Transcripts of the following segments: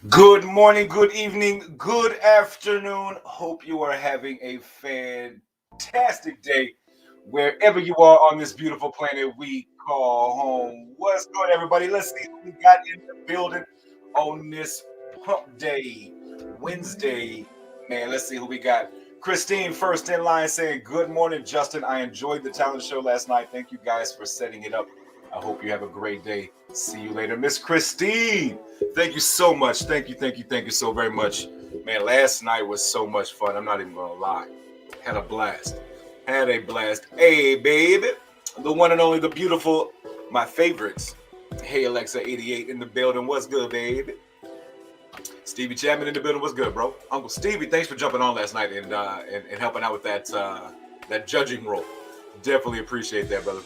Good morning, good evening, good afternoon. Hope you are having a fantastic day wherever you are on this beautiful planet we call home. What's good, everybody? Let's see who we got in the building on this pump day, Wednesday. Man, let's see who we got. Christine, first in line, saying, Good morning, Justin. I enjoyed the talent show last night. Thank you guys for setting it up. I hope you have a great day. See you later. Miss Christine, thank you so much. Thank you so very much. Man, last night was so much fun. I'm not even going to lie. Had a blast. Had a blast. Hey, baby. The one and only, the beautiful, my favorites. Hey, Alexa 88 in the building. What's good, baby? Stevie Chapman in the building. What's good, bro? Uncle Stevie, thanks for jumping on last night and helping out with that judging role. Definitely appreciate that, brother.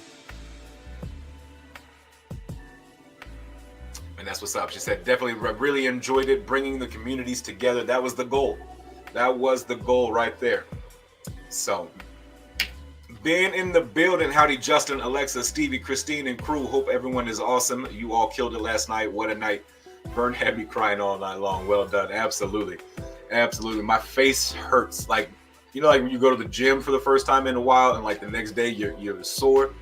And that's what's up. She said, definitely really enjoyed it, bringing the communities together. That was the goal. That was the goal right there. So, being in the building, howdy, Justin, Alexa, Stevie, Christine, and crew. Hope everyone is awesome. You all killed it last night. What a night. Vern had me crying all night long. Well done. Absolutely. Absolutely. My face hurts. Like when you go to the gym for the first time in a while and like the next day you're sore.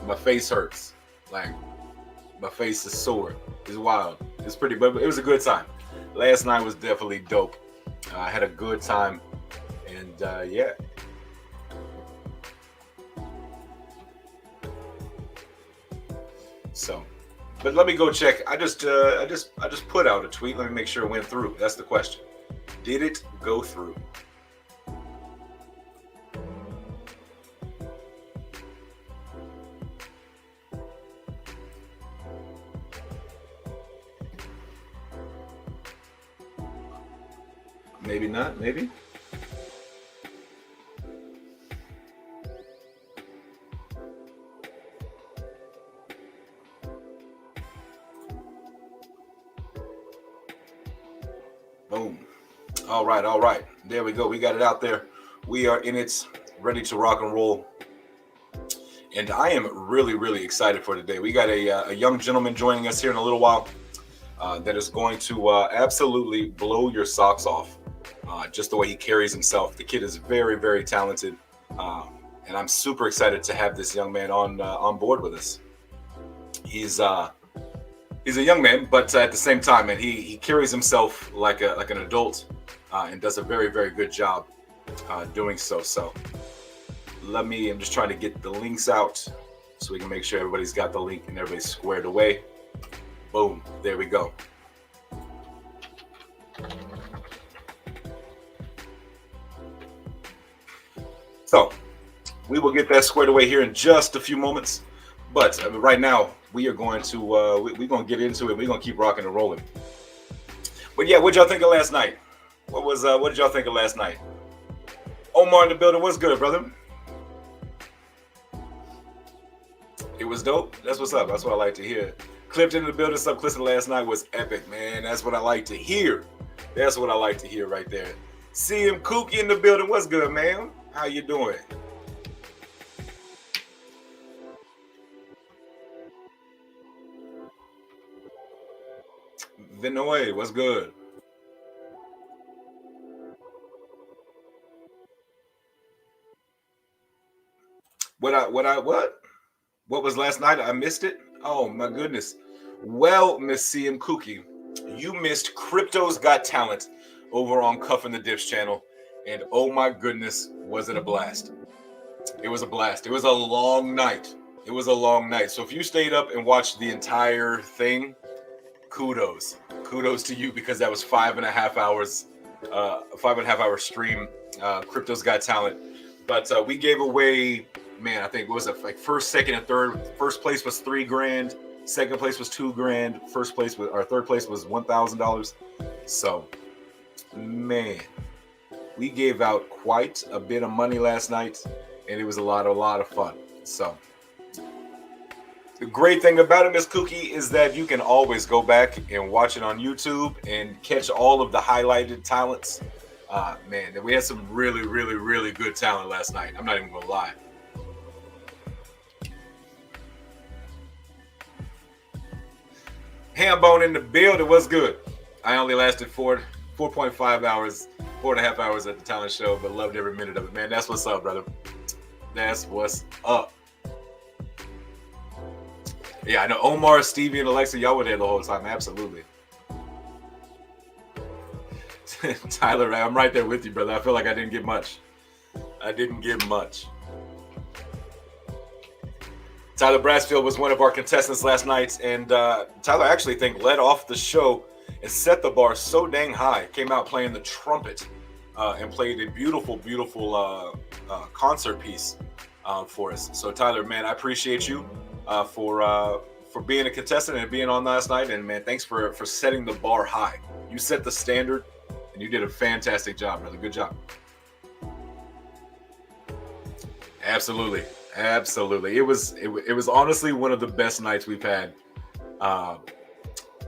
My face hurts. Like, my face is sore. It's wild. It's pretty, but it was a good time. Last night was definitely dope. I had a good time, and yeah. So, but let me go check. I just put out a tweet. Let me make sure it went through. That's the question. Did it go through? Maybe not, maybe. Boom. All right. There we go. We got it out there. We are in it, ready to rock and roll. And I am really, really excited for today. We got a young gentleman joining us here in a little while that is going to absolutely blow your socks off. Just the way he carries himself. The kid is very, very talented, and I'm super excited to have this young man on board with us. He's a young man, but at the same time, and he carries himself like an adult, and does a very, very good job doing so. So I'm just trying to get the links out so we can make sure everybody's got the link and everybody's squared away. Boom, there we go. So we will get that squared away here in just a few moments. But right now, we are going to we're going to get into it. We're going to keep rocking and rolling. But yeah, what y'all think of last night? What did y'all think of last night? Omar in the building. What's good, brother? It was dope. That's what's up. That's what I like to hear. Clipped into the building. Sub Clifton last night was epic, man. That's what I like to hear. That's what I like to hear right there. CM Kookie in the building. What's good, man? How you doing? Vinoy, what's good? What was last night? I missed it? Oh my goodness. Well, Miss CM Kookie, you missed Crypto's Got Talent over on Cuffin' the Dips channel. And oh my goodness, was it a blast. It was a blast. It was a long night. So if you stayed up and watched the entire thing, kudos to you, because that was 5.5 hours, 5.5 hour stream. Crypto's Got Talent, but we gave away, man, I think what was it, like first, second, and third. First place was $3,000. Second place was $2,000. Third place was $1,000. So, man, we gave out quite a bit of money last night, and it was a lot of fun. So. The great thing about it, Miss Cookie, is that you can always go back and watch it on YouTube and catch all of the highlighted talents. Man, we had some really, really, really good talent last night. I'm not even gonna lie. Hambone in the building. What's good? I only lasted 4.5 hours, 4.5 hours at the talent show, but loved every minute of it, man. That's what's up, brother. That's what's up. Yeah, I know Omar, Stevie, and Alexa, y'all were there the whole time. Absolutely. Tyler, I'm right there with you, brother. I feel like I didn't get much. Tyler Brassfield was one of our contestants last night, and Tyler actually led off the show and set the bar so dang high. Came out playing the trumpet and played a beautiful, beautiful concert piece for us. So Tyler, man, I appreciate you for being a contestant and being on last night, and man, thanks for setting the bar high. You set the standard, and you did a fantastic job, brother. Good job. Absolutely. It was honestly one of the best nights we've had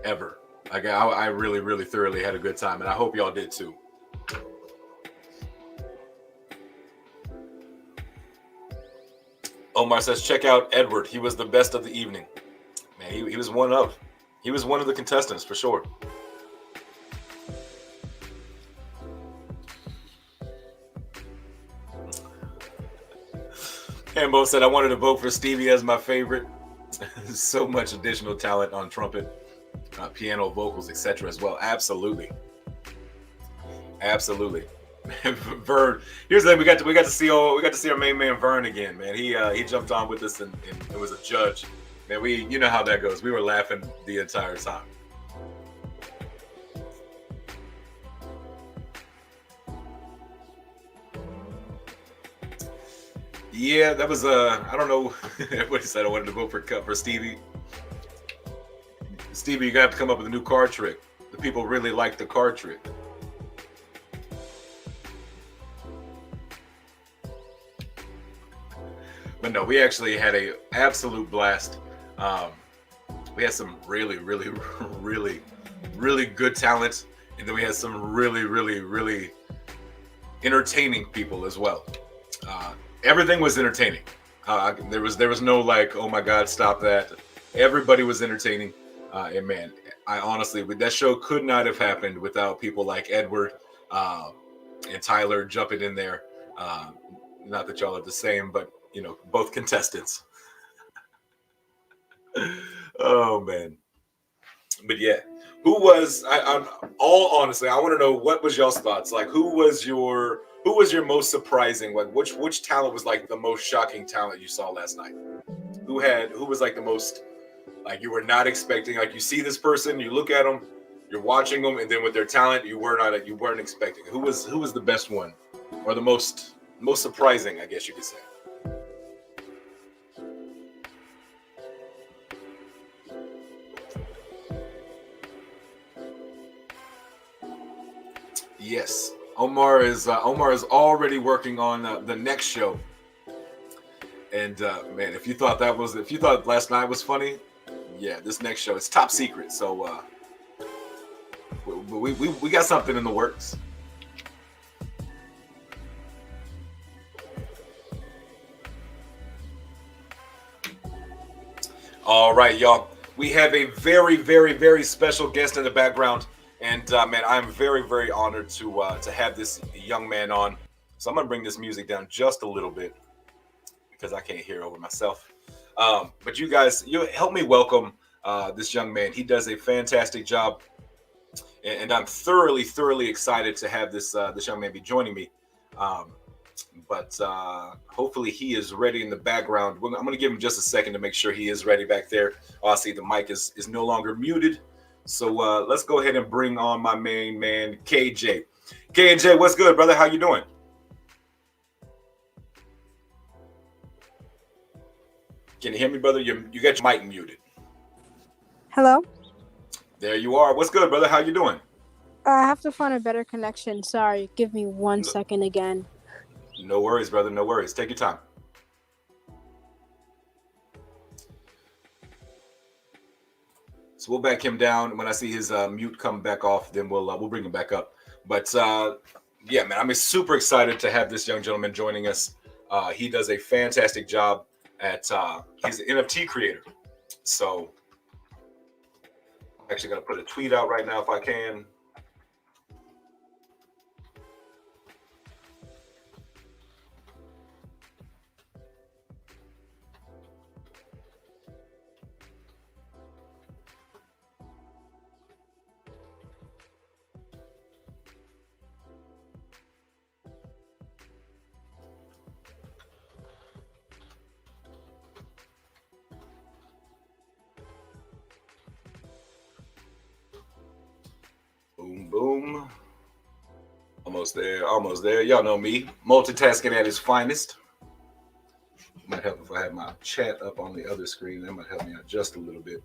ever. Like I really, really thoroughly had a good time, and I hope y'all did too. Omar says, check out Edward. He was the best of the evening. Man, he was one of the contestants for sure. Hambo said, I wanted to vote for Stevie as my favorite. So much additional talent on trumpet, piano, vocals, etc. as well. Absolutely. Vern, here's the thing: we got to see our main man Vern again, man. He jumped on with us and it was a judge. Man, you know how that goes. We were laughing the entire time. Yeah, that was I don't know what he said. I wanted to vote for Stevie. Stevie, you got to come up with a new card trick. The people really like the card trick. But no, we actually had an absolute blast. We had some really, really, really, really good talent, and then we had some really, really, really entertaining people as well. Everything was entertaining. There was no like, oh my God, stop that. Everybody was entertaining, and man, I honestly, that show could not have happened without people like Edward and Tyler jumping in there. Not that y'all are the same, but you know, both contestants. Oh man, but yeah, who was? I'm all honestly, I want to know what was y'all's thoughts. Like, who was your most surprising? Like, which talent was like the most shocking talent you saw last night? Who was like the most, like you were not expecting? Like you see this person, you look at them, you're watching them, and then with their talent, you weren't expecting. Who was the best one, or the most surprising? I guess you could say. Yes, Omar is already working on the next show. And man, if you thought last night was funny, yeah, this next show is top secret. So we got something in the works. All right, y'all. We have a very, very, very special guest in the background. And man, I'm very, very honored to have this young man on. So I'm gonna bring this music down just a little bit because I can't hear over myself. But you guys, you help me welcome this young man. He does a fantastic job, and I'm thoroughly, thoroughly excited to have this young man be joining me. But hopefully he is ready in the background. I'm gonna give him just a second to make sure he is ready back there. Oh, I see the mic is no longer muted. So let's go ahead and bring on my main man, KJ. KJ, what's good, brother? How you doing? Can you hear me, brother? You got your mic muted. Hello? There you are. What's good, brother? How you doing? I have to find a better connection. Sorry. Give me 1 second again. No worries, brother. No worries. Take your time. So we'll back him down. When I see his mute come back off, then we'll bring him back up. But yeah, man, I'm super excited to have this young gentleman joining us. He does a fantastic job at he's an NFT creator. So I'm actually gonna put a tweet out right now if I can. Boom. Almost there. Almost there. Y'all know me. Multitasking at its finest. Might help if I have my chat up on the other screen. That might help me out just a little bit.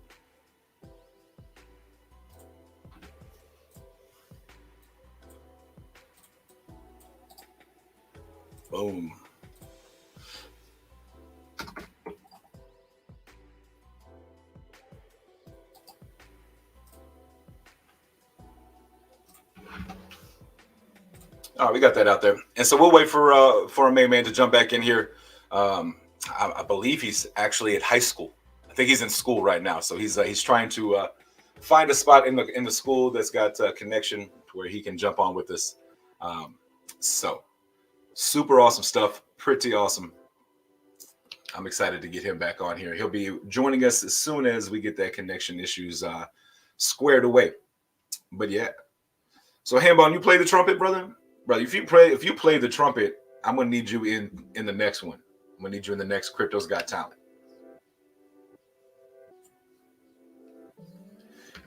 Boom. All right, we got that out there, and so we'll wait for our main man to jump back in here. I believe he's actually at high school. I think he's in school right now, so he's trying to find a spot in the school that's got a connection where he can jump on with us. So super awesome stuff, pretty awesome. I'm excited to get him back on here. He'll be joining us as soon as we get that connection issues squared away. But yeah, so Hambon, you play the trumpet, brother? Brother, if you play the trumpet, I'm gonna need you in the next one. I'm gonna need you in the next Crypto's Got Talent.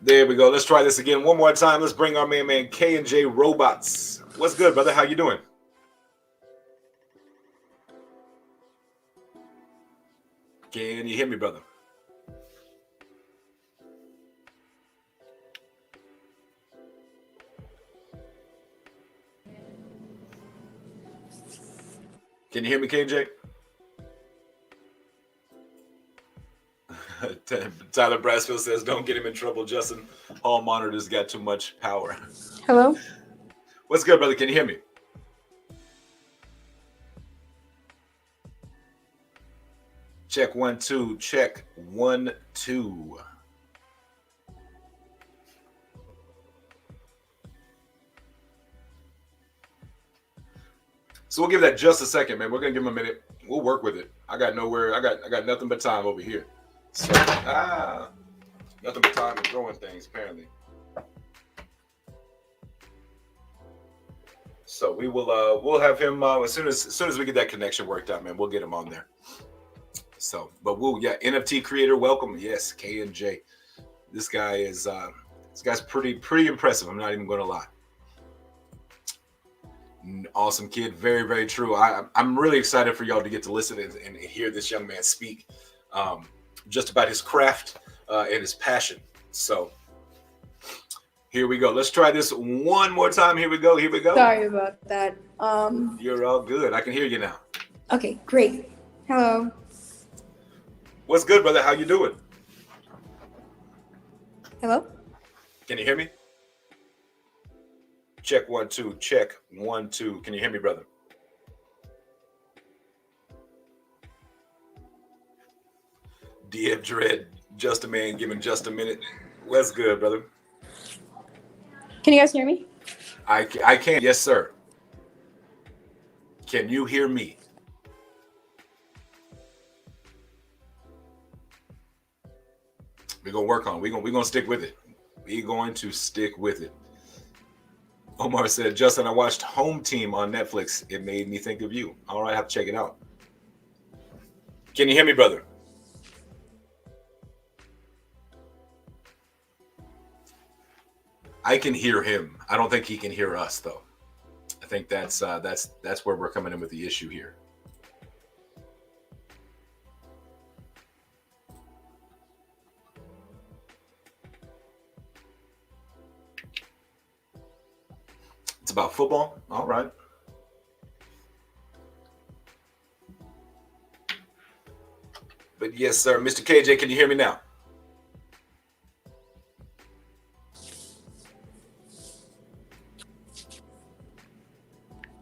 There we go. Let's try this again one more time. Let's bring our main man K&J Robots. What's good, brother? How you doing? Can you hear me, brother? Can you hear me, KJ? Tyler Brasfield says, don't get him in trouble, Justin. Hall monitors got too much power. Hello? What's good, brother? Can you hear me? Check 1 2. Check 1 2. So we'll give that just a second, man. We're gonna give him a minute. We'll work with it. I got nothing but time over here. So nothing but time for throwing things, apparently. So we will we'll have him as soon as we get that connection worked out, man. We'll get him on there. So, but NFT creator, welcome. Yes, K&J. This guy's pretty impressive. I'm not even going to lie. Awesome kid, very, very true. I'm really excited for y'all to get to listen and hear this young man speak just about his craft and his passion. So here we go. Let's try this one more time. Here we go. Sorry about that. You're all good. I can hear you now. Okay, great. Hello. What's good, brother? How you doing? Hello? Can you hear me? Check 1 2. Check 1 2. Can you hear me, brother? DF Dread, JustAman, giving just a minute. What's good, brother? Can you guys hear me? I can. Yes, sir. Can you hear me? We're gonna work on it. We're gonna stick with it. We're going to stick with it. Omar said, Justin, I watched Home Team on Netflix. It made me think of you. All right, I have to check it out. Can you hear me, brother? I can hear him. I don't think he can hear us, though. I think that's where we're coming in with the issue here. It's about football. All right. But yes, sir. Mr. KJ, can you hear me now?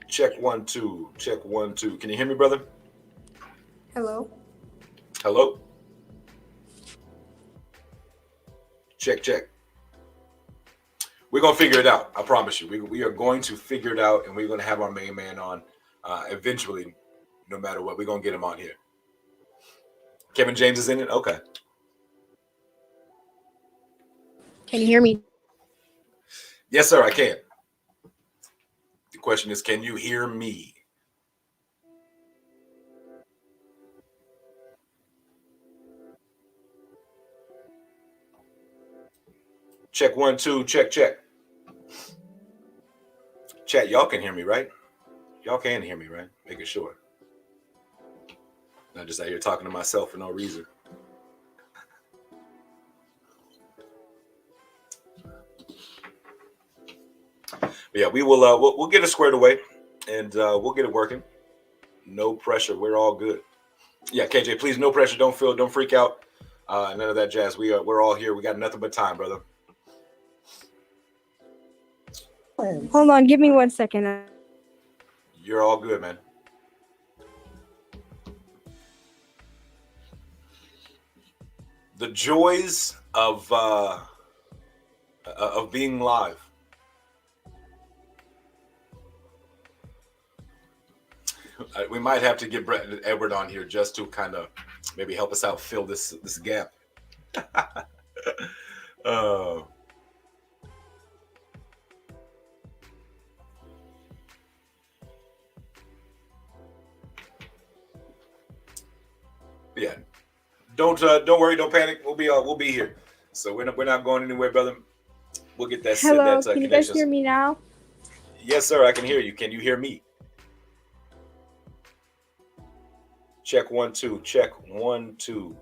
Check 1 2. Check 1 2. Can you hear me, brother? Hello? Hello? Check, check. We're going to figure it out. I promise you. We are going to figure it out, and we're going to have our main man on eventually, no matter what. We're going to get him on here. Kevin James is in it? Okay. Can you hear me? Yes, sir, I can. The question is, can you hear me? Check 1 2. Check, check. Chat, y'all can hear me, right? Y'all can hear me, right? Making sure. Not just out here talking to myself for no reason. But yeah, we will. We'll get it squared away, and we'll get it working. No pressure. We're all good. Yeah, KJ, please, no pressure. Don't freak out. None of that jazz. We're all here. We got nothing but time, brother. Hold on, give me 1 second. You're all good, man. The joys of being live. We might have to get Edward on here just to kind of maybe help us out, fill this gap. Yeah, don't worry, don't panic. We'll be here. So we're not going anywhere, brother. We'll get that. Hello, can you guys hear me now? Yes, sir. I can hear you. Can you hear me? Check 1 2. Check 1 2.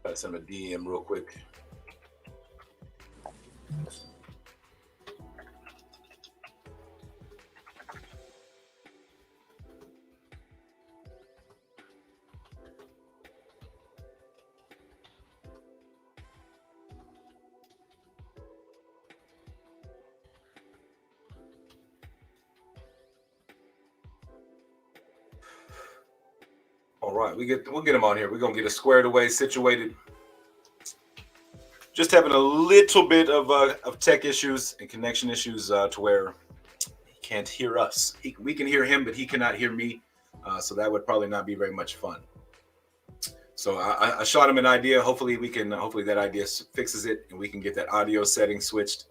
Gotta send him a DM real quick. All right, we'll get him on here. We're gonna get it squared away, situated. Just having a little bit of tech issues and connection issues to where he can't hear us. We can hear him, but he cannot hear me. So that would probably not be very much fun. So I shot him an idea. Hopefully that idea fixes it and we can get that audio setting switched.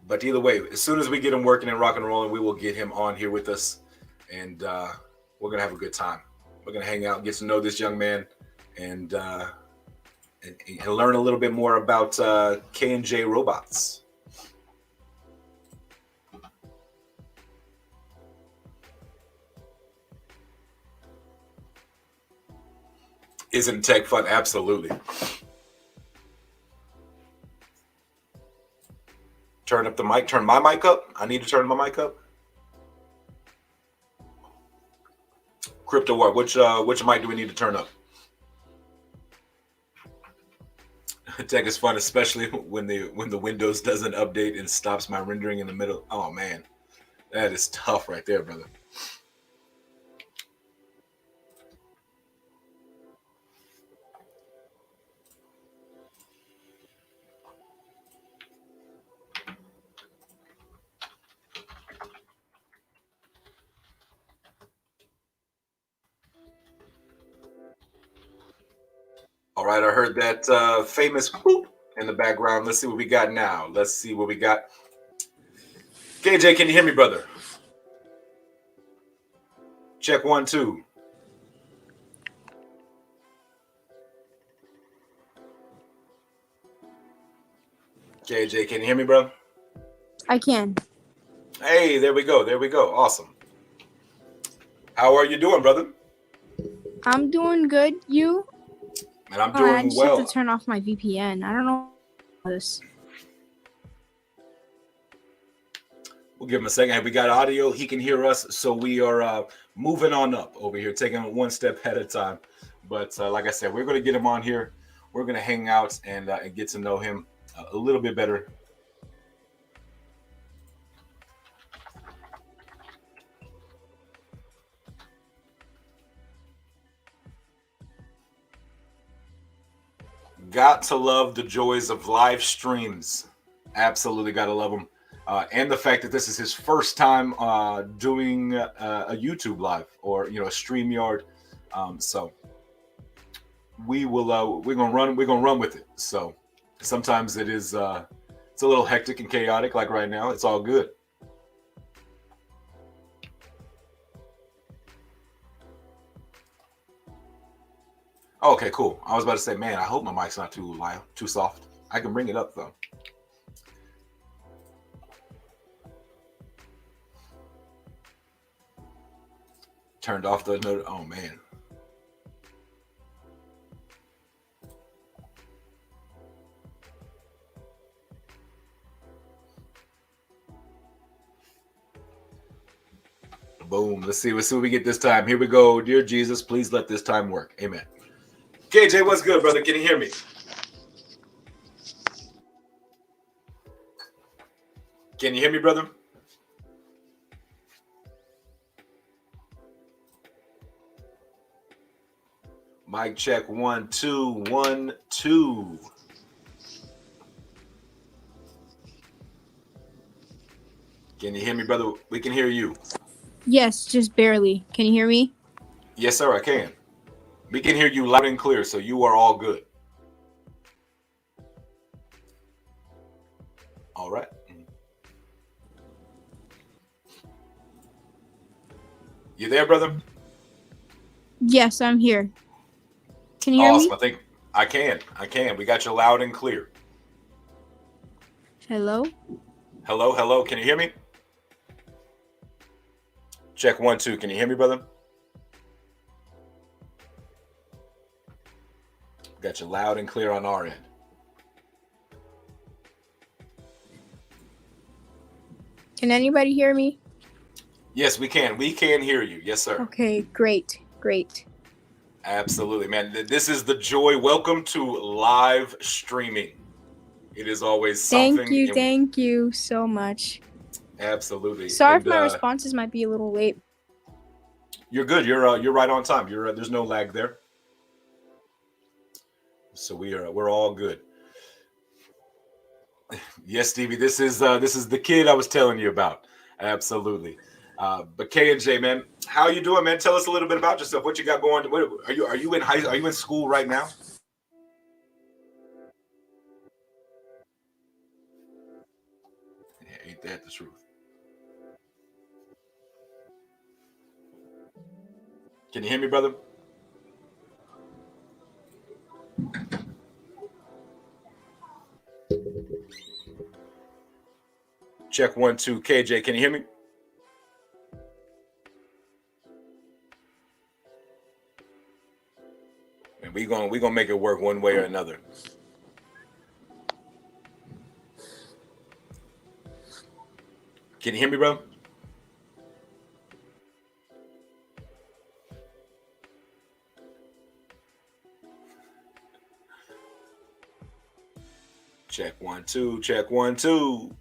But either way, as soon as we get him working and rock and rolling, we will get him on here with us. And we're going to have a good time. We're going to hang out, get to know this young man, and learn a little bit more about K&J robots. Isn't tech fun? Absolutely. Turn up the mic. Turn my mic up. I need to turn my mic up. Crypto what? Which mic do we need to turn up? Tech is fun, especially when the Windows doesn't update and stops my rendering in the middle. Oh man, that is tough right there, brother. All right, I heard that famous whoop in the background. Let's see what we got now. Let's see what we got. KJ, can you hear me, brother? Check 1 2. KJ, can you hear me, bro? I can. Hey, there we go. There we go. Awesome. How are you doing, brother? I'm doing good. You? And I'm doing I just well. have to turn off my VPN. I don't know this. We'll give him a second. Hey, we got audio. He can hear us. So we are moving on up over here, taking it one step at a time. But like I said, we're going to get him on here. We're going to hang out and get to know him a little bit better. Got to love the joys of live streams. Absolutely got to love them. And the fact that this is his first time doing a YouTube live or, a StreamYard. So we're gonna run with it. So sometimes it is It's a little hectic and chaotic like right now. It's all good. Okay, cool. I was about to say, man, I hope my mic's not too loud, too soft. I can bring it up though. Turned off the note. Oh man. Boom. Let's see what we get this time. Here we go. Dear Jesus, please let this time work. Amen. KJ, what's good, brother? Can you hear me? Can you hear me, brother? Mic check 1 2 1 2. Can you hear me, brother? We can hear you. Yes, just barely. Can you hear me? Yes, sir, I can. We can hear you loud and clear, so you are all good. All right. You there, brother? Yes, I'm here. Can you hear Awesome. me? I think I can. I can. We got you loud and clear. Hello? Hello, hello. Can you hear me? Check 1 2. Can you hear me, brother? Got you loud and clear on our end. Can anybody hear me? Yes, we can. We can hear you. Yes, sir. Okay, great. Great. Absolutely, man. This is the joy. Welcome to live streaming. It is always something. Thank you so much. Absolutely. Sorry And, if my responses might be a little late. You're good. You're right on time. There's no lag there. So we're all good. Yes, Stevie. This is the kid I was telling you about. Absolutely. But K and J, man, how you doing, man? Tell us a little bit about yourself. What you got going? Are you in school right now? Yeah, ain't that the truth? Can you hear me, brother? Check 1 2. KJ, can you hear me? And we gonna make it work one way or another. Can you hear me, bro? Check 1 2. Check 1 2.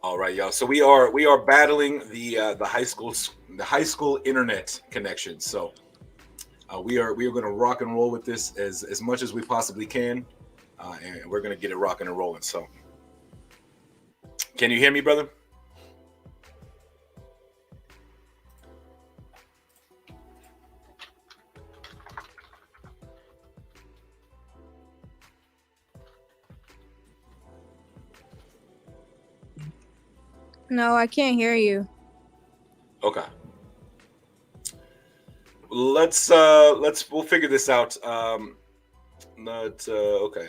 All right, y'all. So we are battling the high school internet connection. So we are going to rock and roll with this as much as we possibly can, and we're going to get it rocking and rolling. So, can you hear me, brother? No, I can't hear you. Okay. We'll figure this out. Okay.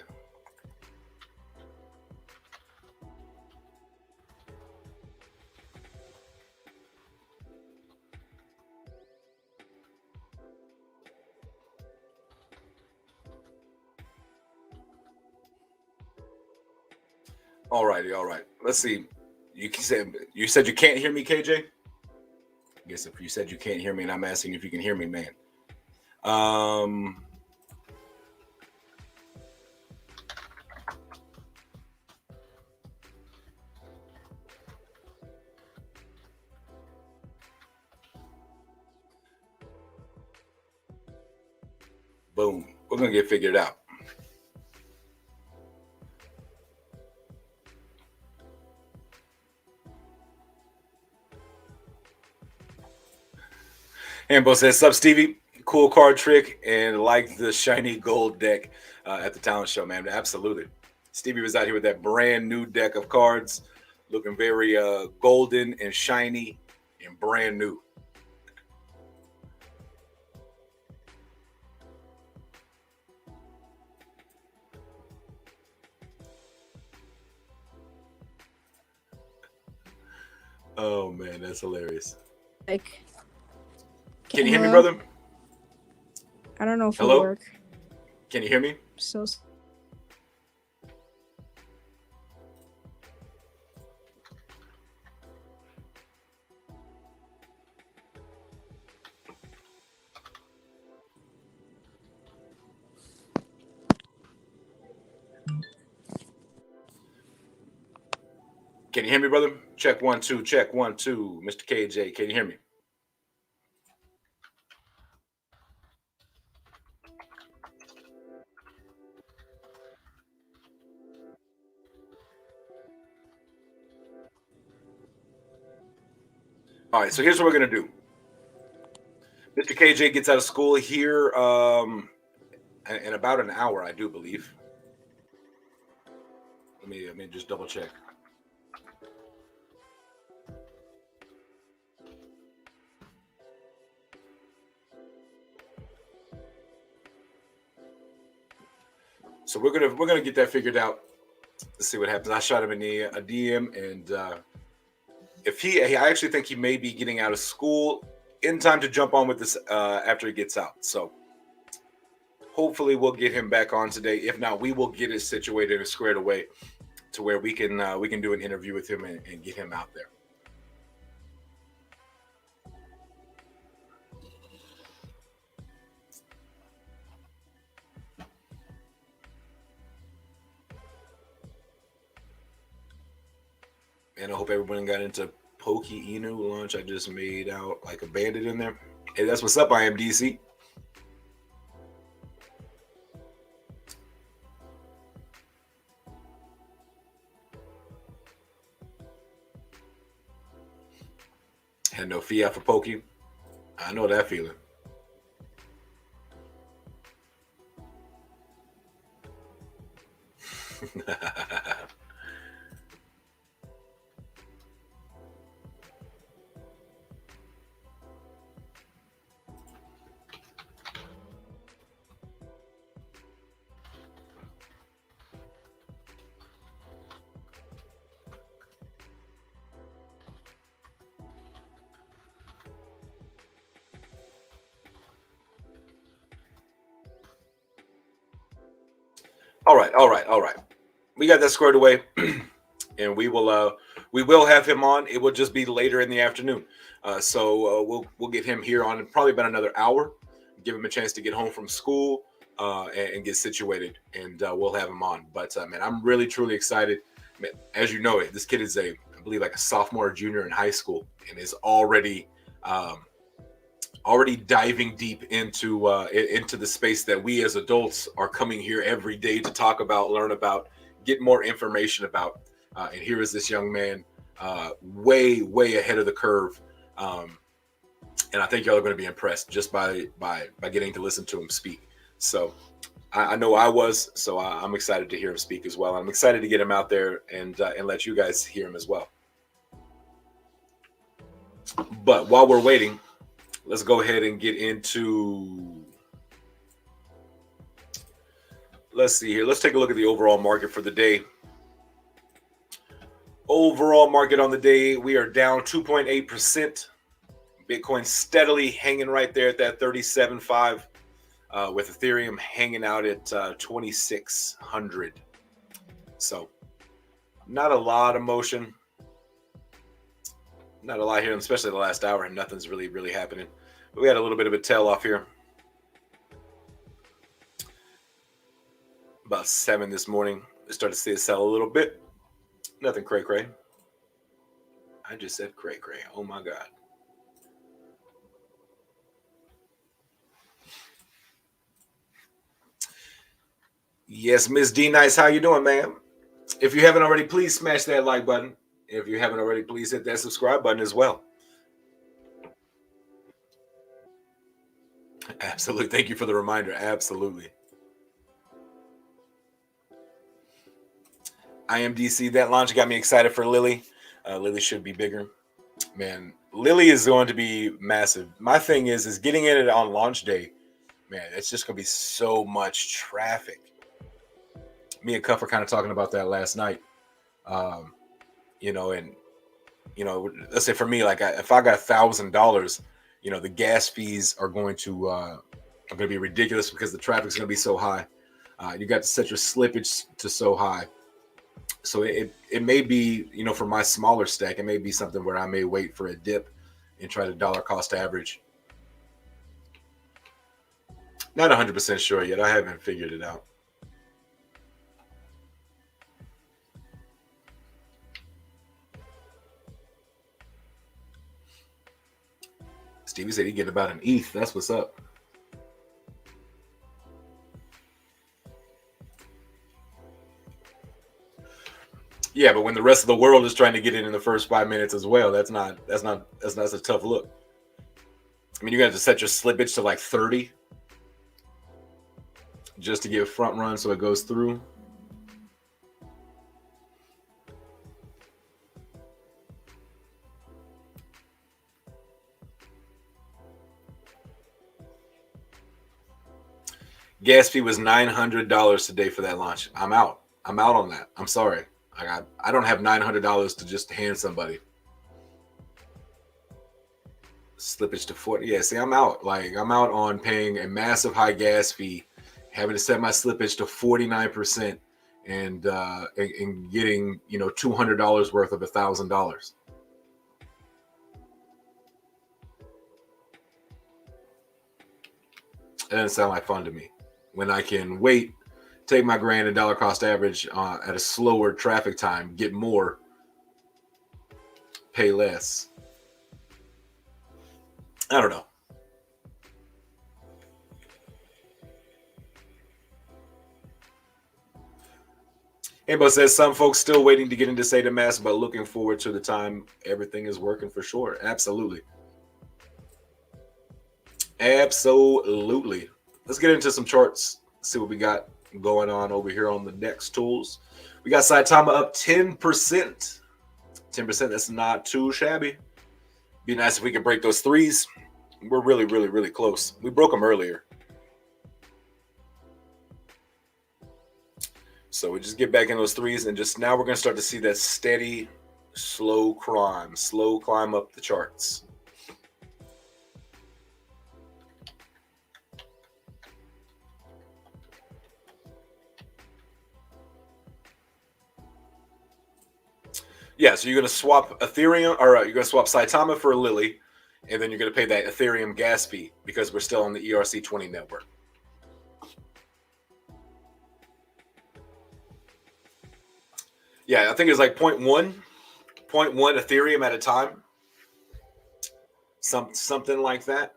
All righty, all right. Let's see. You said you can't hear me, KJ? I guess if you said you can't hear me, and I'm asking if you can hear me, man. Boom. We're gonna get figured out. Hambo says, "Sup, Stevie? Cool card trick and like the shiny gold deck at the talent show, man. Absolutely. Stevie was out here with that brand new deck of cards, looking very golden and shiny and brand new." Oh man, that's hilarious. Like, can you hear me, hello? brother? I don't know if Hello? it'll work. Can you hear me? So Can you hear me, brother? Check 1 2. Check 1 2. Mr. KJ, can you hear me? All right, so here's what we're gonna do. Mr. KJ gets out of school here in about an hour, I do believe. Let me just double check. So we're gonna get that figured out. Let's see what happens. I shot him in a DM, and I actually think he may be getting out of school in time to jump on with this after he gets out. So hopefully we'll get him back on today. If not, we will get it situated and squared away to where we can do an interview with him and get him out there. And I hope everyone got into Pokey Inu launch. I just made out like a bandit in there. Hey, that's what's up, I am DC. Had no fiat for Pokey. I know that feeling. All right. We got that squared away, and we will have him on. It will just be later in the afternoon. So we'll get him here on in probably about another hour. Give him a chance to get home from school and get situated, and we'll have him on. But man, I'm really truly excited. Man, as you know, this kid is I believe like a sophomore or junior in high school, and is already diving deep into the space that we as adults are coming here every day to talk about, learn about, get more information about. And here is this young man way ahead of the curve. And I think y'all are going to be impressed just by getting to listen to him speak. So I know I was, so I'm excited to hear him speak as well. I'm excited to get him out there and let you guys hear him as well. But while we're waiting, let's go ahead and get into, let's see here. Let's take a look at the overall market for the day. Overall market on the day, we are down 2.8%. Bitcoin steadily hanging right there at that 37.5, with Ethereum hanging out at 2,600. So not a lot of motion. Not a lot here, especially the last hour, and nothing's really happening. But we had a little bit of a tail off here. About 7 this morning, we started to see it sell a little bit. Nothing cray-cray. I just said cray-cray. Oh my God. Yes, Miss D Nice, how you doing, ma'am? If you haven't already, please smash that like button. If you haven't already, please hit that subscribe button as well. Absolutely. Thank you for the reminder. Absolutely. I am DC. That launch got me excited for Lily. Lily should be bigger. Man, Lily is going to be massive. My thing is getting in it on launch day. Man, it's just going to be so much traffic. Me and Cuff were kind of talking about that last night. Let's say for me, like if I got $1,000, the gas fees are going to be ridiculous because the traffic's going to be so high. You got to set your slippage to so high. So it may be, for my smaller stack, it may be something where I may wait for a dip and try to dollar cost average. Not 100% sure yet. I haven't figured it out. Stevie said he get about an ETH. That's what's up. Yeah, but when the rest of the world is trying to get in the first 5 minutes as well, that's a tough look. I mean, you got to set your slippage to like 30 just to get front run so it goes through. Gas fee was $900 today for that launch. I'm out on that. I'm sorry. I don't have $900 to just hand somebody. Slippage to 40. Yeah, see, I'm out. Like, I'm out on paying a massive high gas fee, having to set my slippage to 49%, and getting $200 worth of $1,000. That doesn't sound like fun to me. When I can wait, take my grand and dollar cost average at a slower traffic time, get more, pay less. I don't know. Ambo says some folks still waiting to get into Sata Mass, but looking forward to the time everything is working for sure. Absolutely. Absolutely. Let's get into some charts. See what we got going on over here on the next tools. We got Saitama up 10%. 10%, that's not too shabby. Be nice if we could break those threes. We're really, really, really close. We broke them earlier. So we just get back in those threes, and just now we're going to start to see that steady, slow climb up the charts. Yeah, so you're going to swap Ethereum, or you're going to swap Saitama for Lily, and then you're going to pay that Ethereum gas fee because we're still on the ERC20 network. Yeah, I think it's like 0.1 Ethereum at a time. Something like that.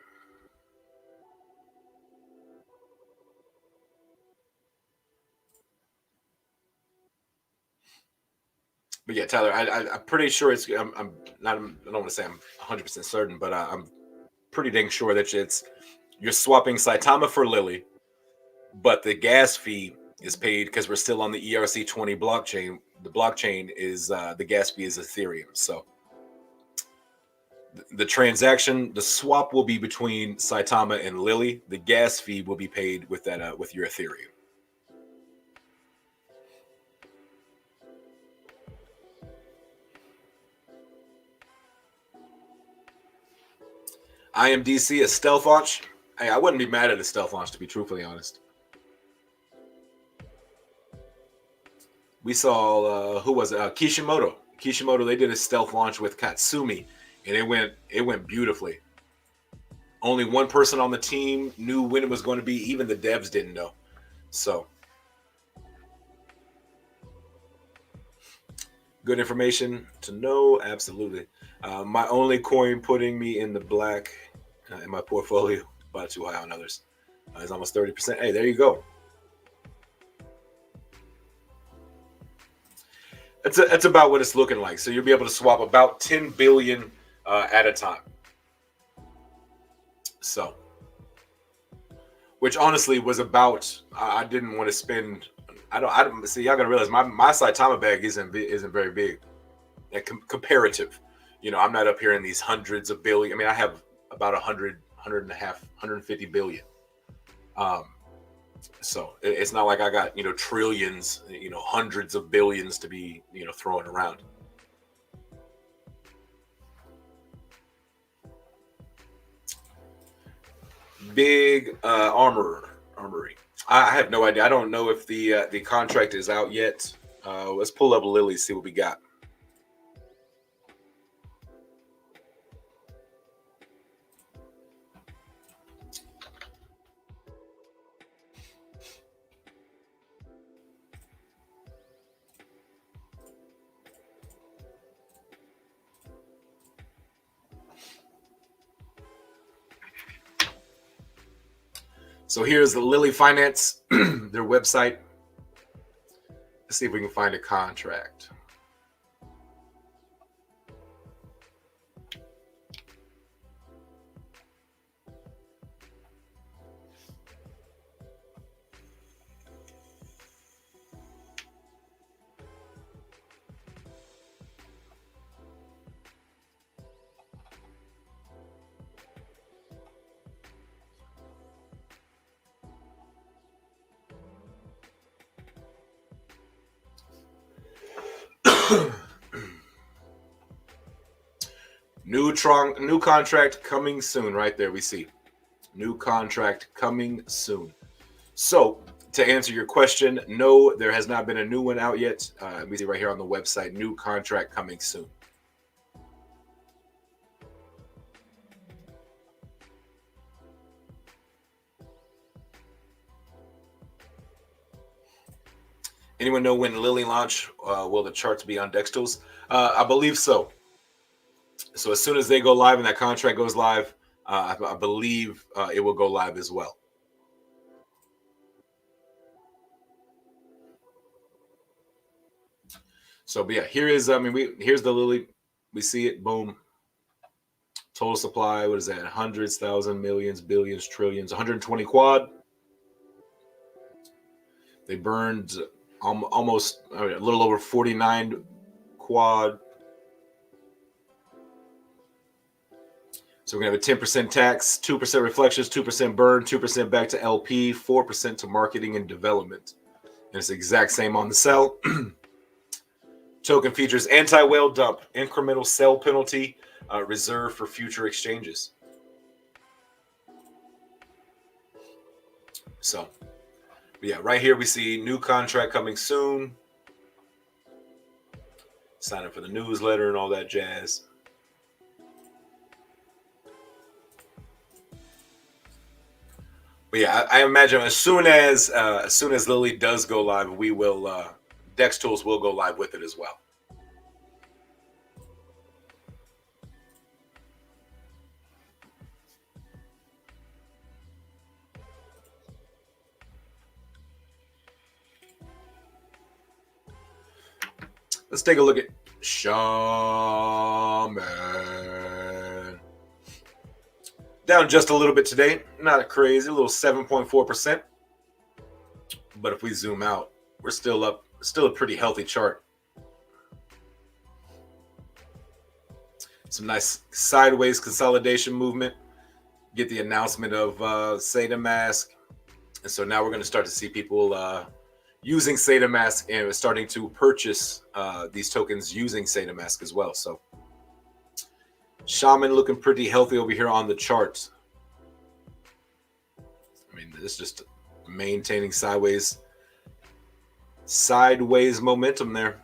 But yeah, Tyler, I'm pretty sure it's. I'm not. I don't want to say I'm 100% certain, but I'm pretty dang sure that you're swapping Saitama for Lily, but the gas fee is paid because we're still on the ERC20 blockchain. The blockchain is the gas fee is Ethereum. So the transaction, the swap will be between Saitama and Lily. The gas fee will be paid with that with your Ethereum. IMDC, a stealth launch. Hey, I wouldn't be mad at a stealth launch, to be truthfully honest. We saw who was it? Kishimoto. Kishimoto, they did a stealth launch with Katsumi, and it went beautifully. Only one person on the team knew when it was going to be. Even the devs didn't know. So good information to know. Absolutely. My only coin putting me in the black in my portfolio, but too high on others. It's almost 30%. Hey, there you go. That's about what it's looking like. So you'll be able to swap about 10 billion at a time. So, which honestly was about. I didn't want to spend. I don't see. Y'all gotta realize my Saitama bag isn't very big. Comparative. You know, I'm not up here in these hundreds of billion. I mean, I have about 150 billion. So it's not like I got, you know, trillions, you know, hundreds of billions to be, you know, throwing around. Big armory. I have no idea. I don't know if the contract is out yet. Let's pull up Lily, see what we got. So here's the Lily Finance, their website. Let's see if we can find a contract. New contract coming soon. Right there, we see new contract coming soon. So to answer your question, no, there has not been a new one out yet. We see right here on the website, new contract coming soon. Anyone know when Lily launch? Will the charts be on Dextools? I believe so. So as soon as they go live and that contract goes live, I believe it will go live as well. So, but yeah, here's the Lily. We see it. Boom. Total supply. What is that? Hundreds, thousands, millions, billions, trillions. 120 quad. They burned almost a little over 49 quad. So we're going to have a 10% tax, 2% reflections, 2% burn, 2% back to LP, 4% to marketing and development. And it's the exact same on the sell. Token features anti-whale dump, incremental sell penalty, reserved for future exchanges. So, yeah, right here we see new contract coming soon. Sign up for the newsletter and all that jazz. But yeah, I imagine as soon as Lily does go live, we will Dextools will go live with it as well. Let's take a look at Charmander. Down just a little bit today. Not crazy, a little 7.4%. But if we zoom out, we're still up. Still a pretty healthy chart. Some nice sideways consolidation movement. Get the announcement of SataMask. And so now we're going to start to see people using SataMask and starting to purchase these tokens using SataMask as well. So Shaman looking pretty healthy over here on the chart. I mean, it's just maintaining sideways momentum there.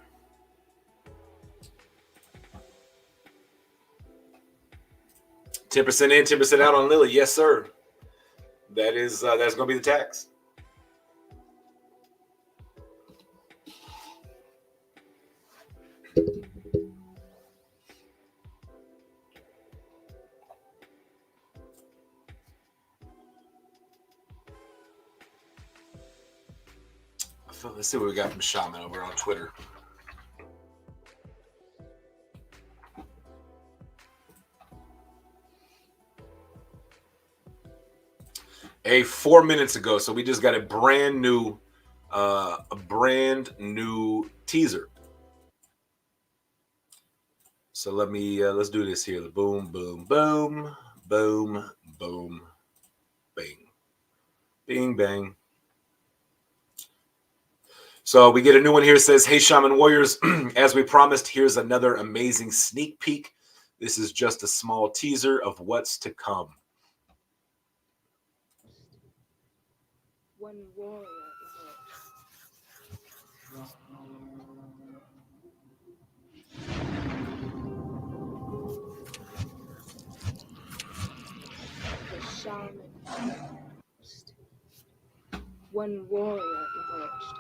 $10% in, 10% out on Lily. Yes, sir. That's going to be the tax. Let's see what we got from Shaman over on Twitter. 4 minutes ago. So we just got a brand new teaser. So let's do this here. The boom, boom, boom, boom, boom, bang, bing, bang. So we get a new one here. It says, "Hey, Shaman Warriors, as we promised, here's another amazing sneak peek. This is just a small teaser of what's to come." One warrior emerged. The shaman. One warrior emerged.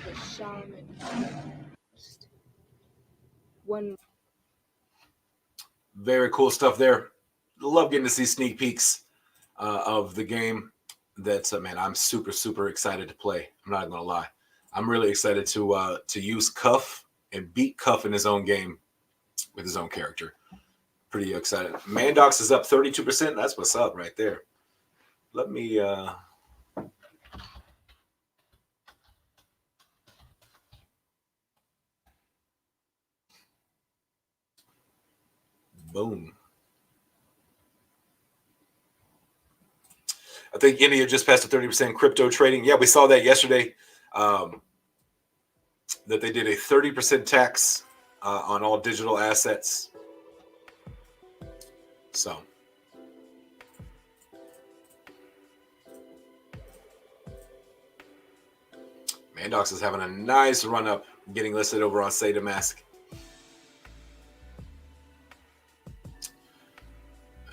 The shaman. One. Very cool stuff there. Love getting to see sneak peeks of the game. That's man, I'm super excited to play. I'm not gonna lie. I'm really excited to use Cuff and beat Cuff in his own game with his own character. Pretty excited. Mandox is up 32%. That's what's up right there. Let me boom. I think India just passed a 30% crypto trading. Yeah, we saw that yesterday. That they did a 30% tax on all digital assets. So Mandox is having a nice run up, getting listed over on Say Damask.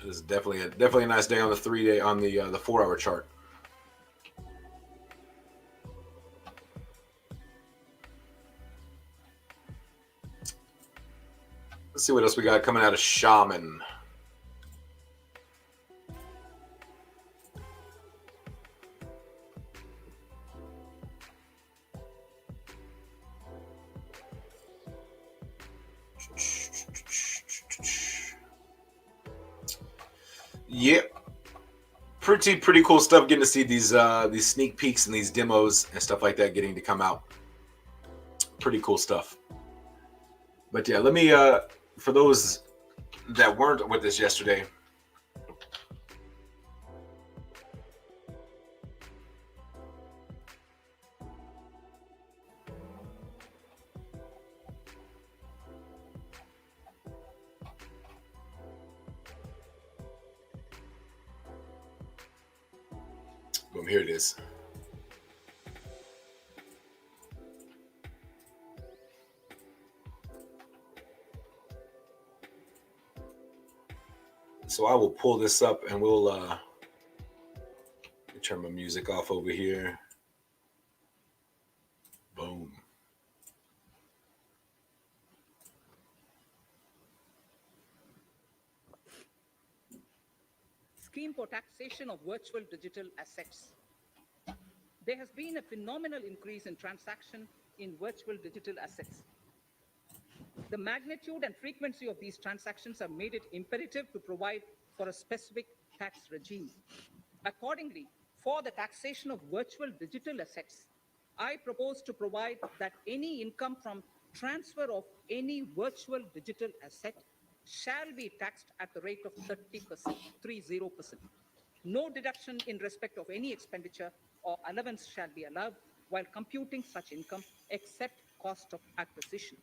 It is definitely a nice day on the 3-day on the 4-hour chart. Let's see what else we got coming out of Shaman. Yep. Pretty cool stuff. Getting to see these sneak peeks and these demos and stuff like that getting to come out. Pretty cool stuff. But yeah, let me for those that weren't with us yesterday. Boom, here it is. So I will pull this up and we'll turn my music off over here. Boom. Scheme for taxation of virtual digital assets. There has been a phenomenal increase in transaction in virtual digital assets. The magnitude and frequency of these transactions have made it imperative to provide for a specific tax regime. Accordingly, for the taxation of virtual digital assets, I propose to provide that any income from transfer of any virtual digital asset shall be taxed at the rate of 30%, 30%. No deduction in respect of any expenditure or allowance shall be allowed while computing such income except cost of acquisition.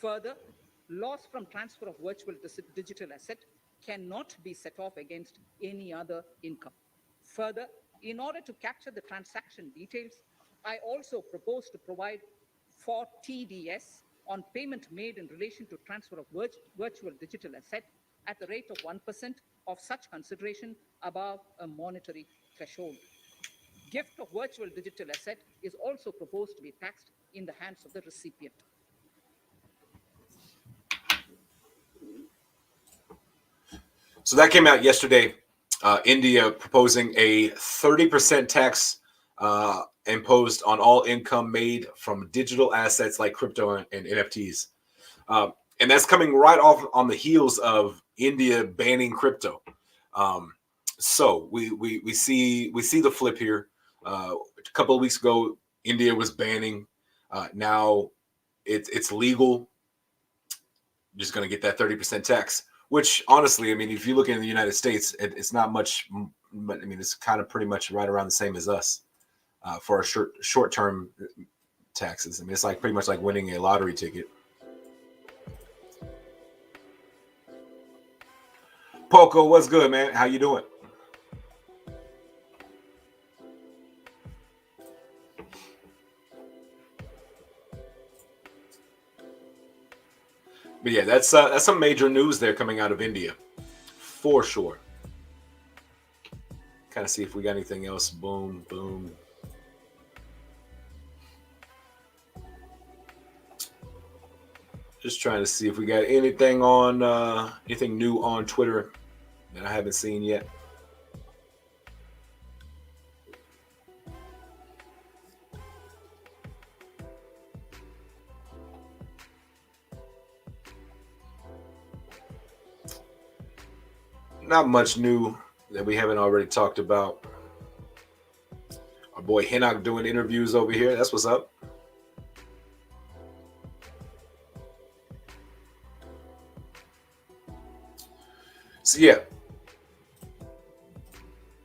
Further, loss from transfer of virtual digital asset cannot be set off against any other income. Further, in order to capture the transaction details, I also propose to provide for TDS on payment made in relation to transfer of virtual digital asset at the rate of 1% of such consideration above a monetary threshold. Gift of virtual digital asset is also proposed to be taxed in the hands of the recipient. So that came out yesterday. India proposing a 30% tax imposed on all income made from digital assets like crypto and NFTs. And that's coming right off on the heels of India banning crypto. So we see the flip here. A couple of weeks ago, India was banning. Now it's legal. You're just going to get that 30% tax, which honestly, I mean, if you look in the United States, it's not much. But I mean, it's kind of pretty much right around the same as us for a short-term taxes. I mean, it's like pretty much like winning a lottery ticket. Poco, what's good, man? How you doing? But yeah, that's some major news there coming out of India, for sure. Kind of see if we got anything else. Boom, boom. Just trying to see if we got anything on anything new on Twitter that I haven't seen yet. Not much new that we haven't already talked about. Our boy Hinnock doing interviews over here. That's what's up. So yeah,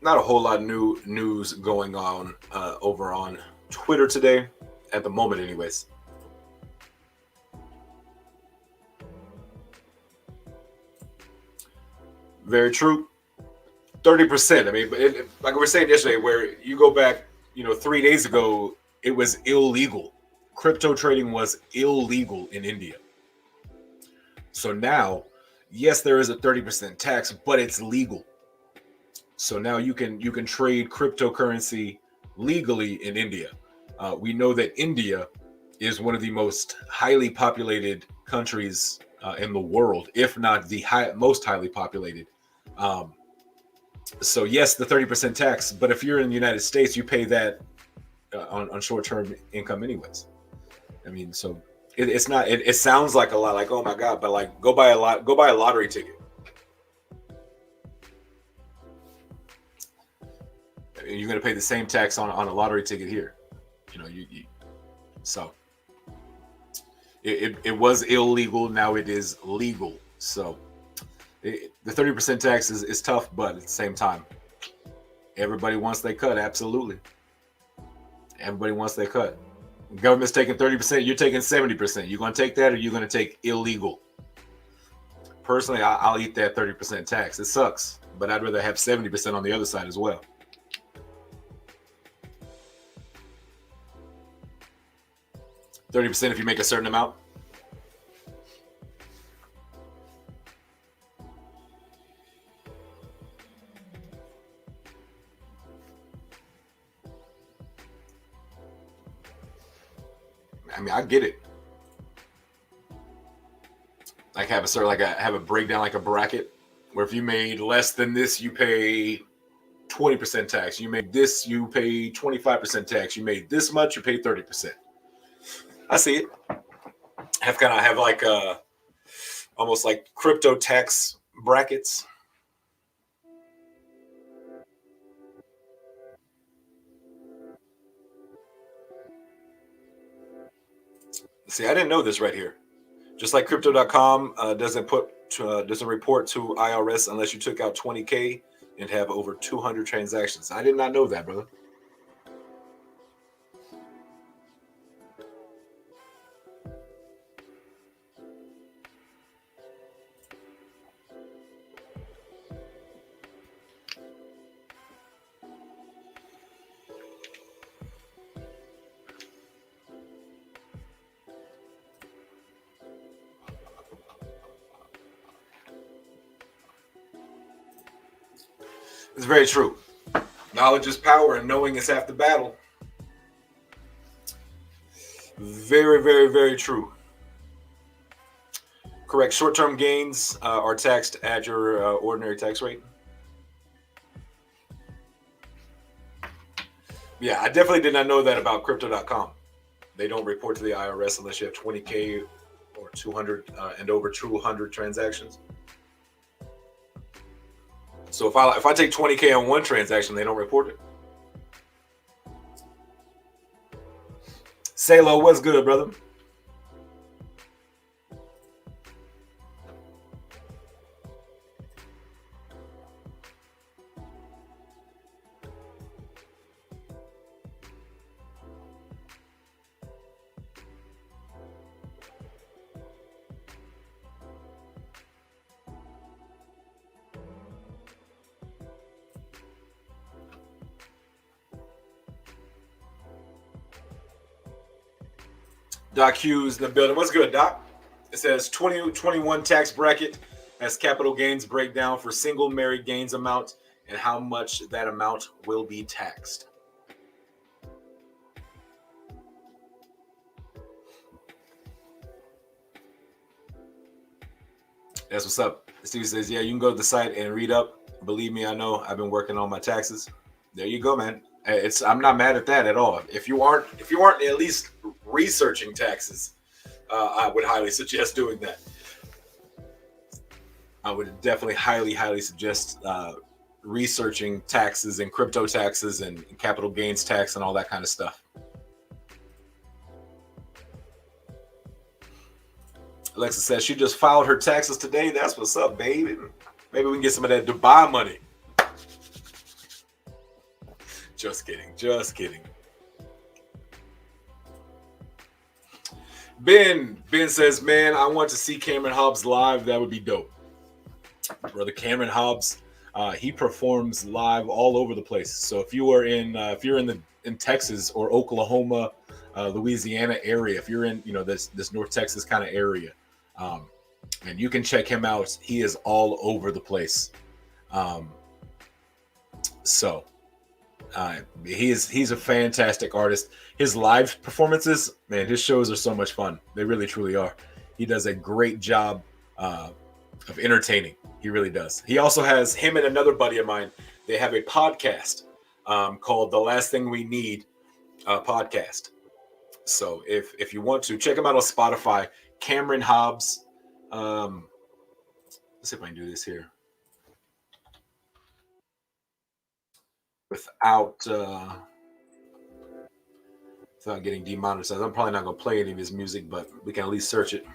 not a whole lot of new news going on over on Twitter today, at the moment anyways. Very true. 30%. I mean, like we were saying yesterday, where you go back, 3 days ago, it was illegal. Crypto trading was illegal in India. So now, yes, there is a 30% tax, but it's legal. So now you can trade cryptocurrency legally in India. We know that India is one of the most highly populated countries in the world, if not the most highly populated. So yes, the 30% tax, but if you're in the United States, you pay that on short-term income anyways. I mean, so it's not. It sounds like a lot, like, oh my god, but like go buy a lottery ticket. You're going to pay the same tax on a lottery ticket here. So it was illegal. Now it is legal. So the 30% tax is tough, but at the same time, everybody wants their cut. Absolutely. Everybody wants their cut. The government's taking 30%. You're taking 70%. You going to take that, or you're going to take illegal? Personally, I'll eat that 30% tax. It sucks, but I'd rather have 70% on the other side as well. $30% if you make a certain amount. I mean, I get it. Like have a breakdown, like a bracket, where if you made less than this, you pay 20% tax. You made this, you pay 25% tax. You made this much, you pay 30%. I see it. I have like almost like crypto tax brackets. See, I didn't know this right here. Just like crypto.com doesn't report to IRS unless you took out 20K and have over 200 transactions. I did not know that, brother. It's very true. Knowledge is power, and knowing is half the battle. Very, very, very true. Correct. Short-term gains are taxed at your ordinary tax rate. Yeah, I definitely did not know that about crypto.com. They don't report to the IRS unless you have 20K or 200 and over 200 transactions. So if I take 20K on one transaction, they don't report it. Salo, what's good, brother? Doc Hughes in the building. What's good, Doc? It says 2021 tax bracket has capital gains breakdown for single married gains amount and how much that amount will be taxed. That's what's up. Steve says, yeah, you can go to the site and read up. Believe me, I know. I've been working on my taxes. There you go, man. I'm not mad at that at all. If you aren't at least researching taxes, I would highly suggest doing that. I would definitely highly suggest researching taxes and crypto taxes and capital gains tax and all that kind of stuff. Alexa says she just filed her taxes today. That's what's up, baby. Maybe we can get some of that Dubai money. Just kidding. Ben says, man, I want to see Cameron Hobbs live. That would be dope. Brother Cameron Hobbs, he performs live all over the place. So if you're in Texas or Oklahoma, Louisiana area, if you're in this North Texas kind of area, and you can check him out. He is all over the place. He's a fantastic artist. His live performances, man, his shows are so much fun. They really truly are. He does a great job of entertaining. He really does. He also has him and another buddy of mine. They have a podcast called The Last Thing We Need podcast. So if you want to check him out on Spotify, Cameron Hobbs. Let's see if I can do this here without getting demonetized. I'm probably not going to play any of his music, but we can at least search it.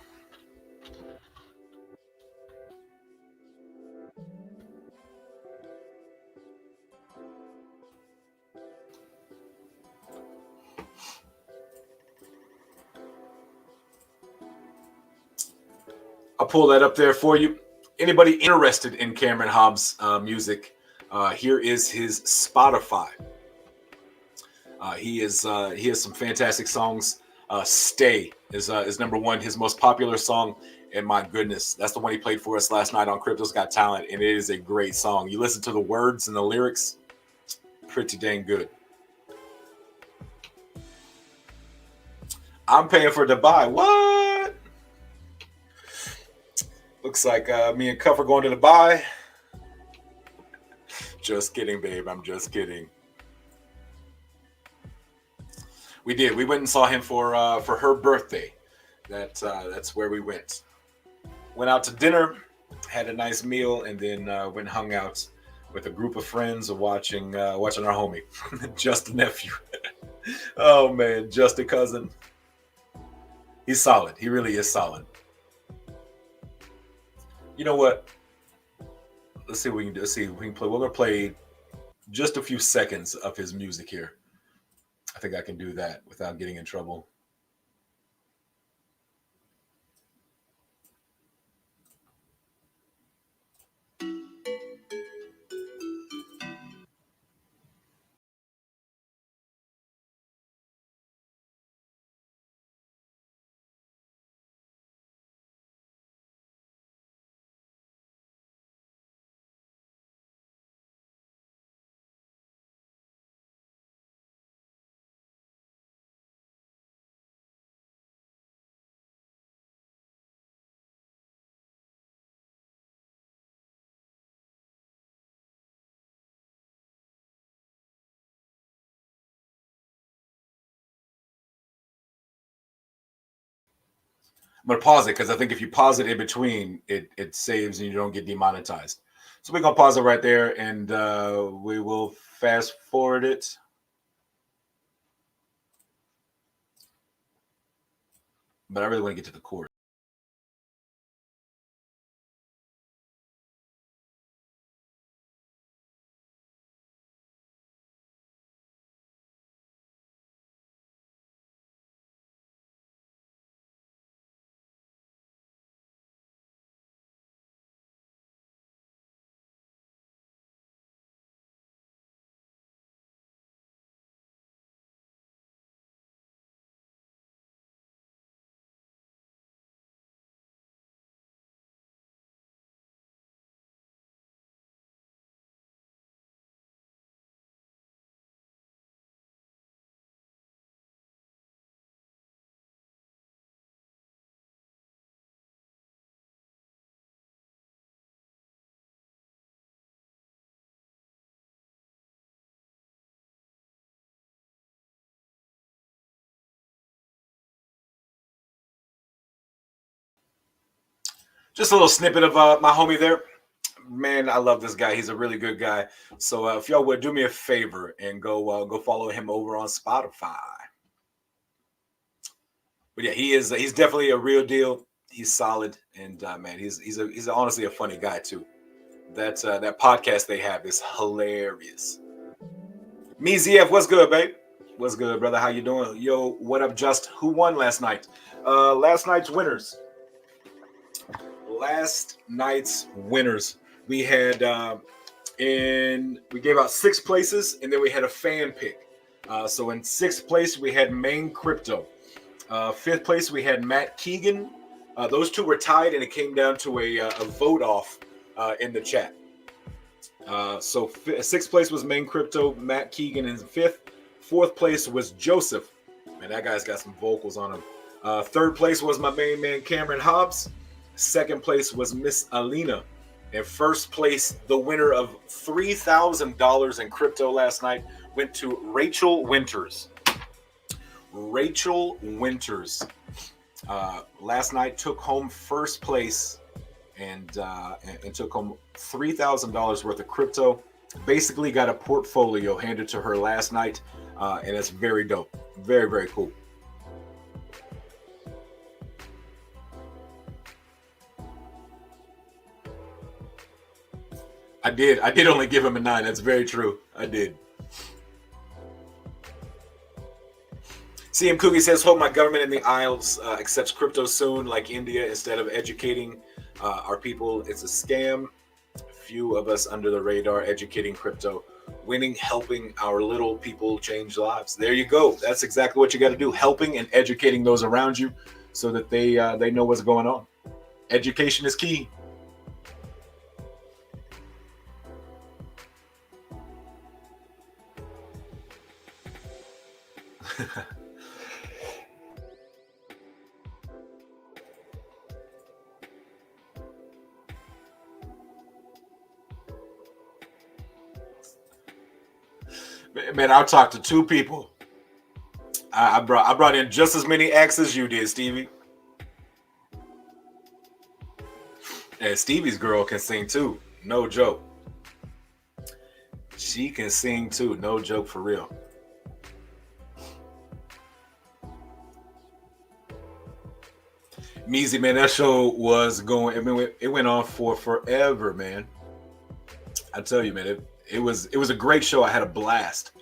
I'll pull that up there for you. Anybody interested in Cameron Hobbs' music, here is his Spotify. He has some fantastic songs. Stay is number one, his most popular song. And my goodness, that's the one he played for us last night on Crypto's Got Talent. And it is a great song. You listen to the words and the lyrics, pretty dang good. I'm paying for Dubai. What? Looks like me and Cuff are going to Dubai. Just kidding, babe. I'm just kidding. We did. We went and saw him for her birthday. That's where we went. Went out to dinner, had a nice meal, and then went and hung out with a group of friends watching our homie, Just a nephew. Oh man, Just a cousin. He's solid. He really is solid. You know what? Let's see what we can do. Let's see if we can play. We're gonna play just a few seconds of his music here. I think I can do that without getting in trouble. gonna pause it because I think if you pause it in between, it saves and you don't get demonetized. So we're gonna pause it right there, and we will fast forward it. But I really want to get to the core. Just a little snippet of my homie there. Man, I love this guy. He's a really good guy. So if y'all would do me a favor and go follow him over on Spotify. But yeah, he's definitely a real deal. He's solid, and man, he's honestly a funny guy too. That podcast they have is hilarious. Me ZF, what's good, babe? What's good, brother? How you doing? Yo, what up, Just? Who won last night? Last night's winners. We had we gave out 6 places, and then we had a fan pick. So in 6th place we had Main Crypto. 5th place we had Matt Keegan. Those two were tied, and it came down to a vote off in the chat. So 6th place was Main Crypto, Matt Keegan in 5th. 4th place was Joseph. Man, that guy's got some vocals on him. 3rd place was my main man Cameron Hobbs. 2nd place was Miss Alina. And 1st place, the winner of $3,000 in crypto last night, went to Rachel Winters. Rachel Winters last night took home 1st place and took home $3,000 worth of crypto. Basically got a portfolio handed to her last night, and it's very dope. Very, very cool. I did only give him a 9. That's very true. I did. CM Cookie says, hope my government in the Isles accepts crypto soon, like India, instead of educating our people. It's a scam. Few of us under the radar educating crypto, winning, helping our little people change lives. There you go. That's exactly what you got to do. Helping and educating those around you so that they know what's going on. Education is key. Man, I talked to 2 people. I brought in just as many acts as you did, Stevie. And Stevie's girl can sing too. No joke. She can sing too. No joke, for real. Measy, man, that show was going. I mean, it went on for forever, man. I tell you, man, it was a great show. I had a blast.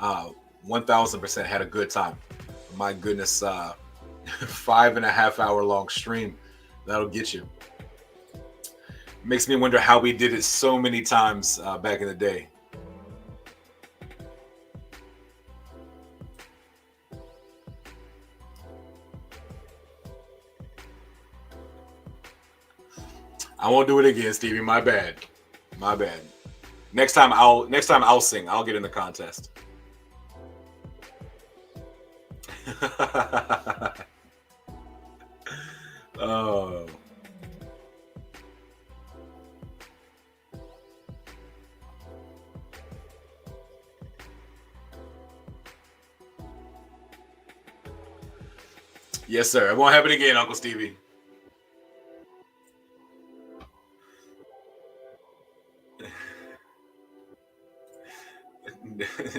1000% had a good time. My goodness, 5.5 hour long stream. That'll get you. Makes me wonder how we did it so many times back in the day. I won't do it again, Stevie. My bad. My bad. Next time I'll sing. I'll get in the contest. Oh. Yes, sir. It won't happen again, Uncle Stevie.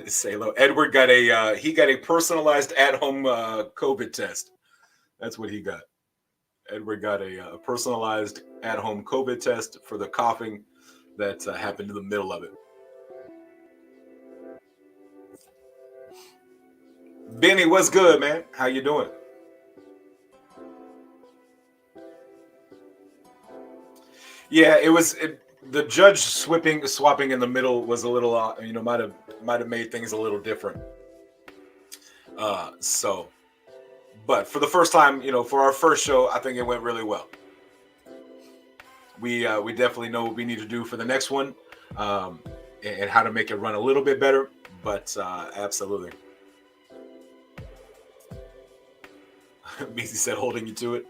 Say hello. Edward got a personalized at-home COVID test. That's what he got. Edward got a personalized at-home COVID test for the coughing that happened in the middle of it. Benny, what's good, man? How you doing? Yeah, the judge swapping in the middle was a little, might have made things a little different. But for the first time, for our first show, I think it went really well. We definitely know what we need to do for the next one, and how to make it run a little bit better. But absolutely. Beasy said, holding you to it.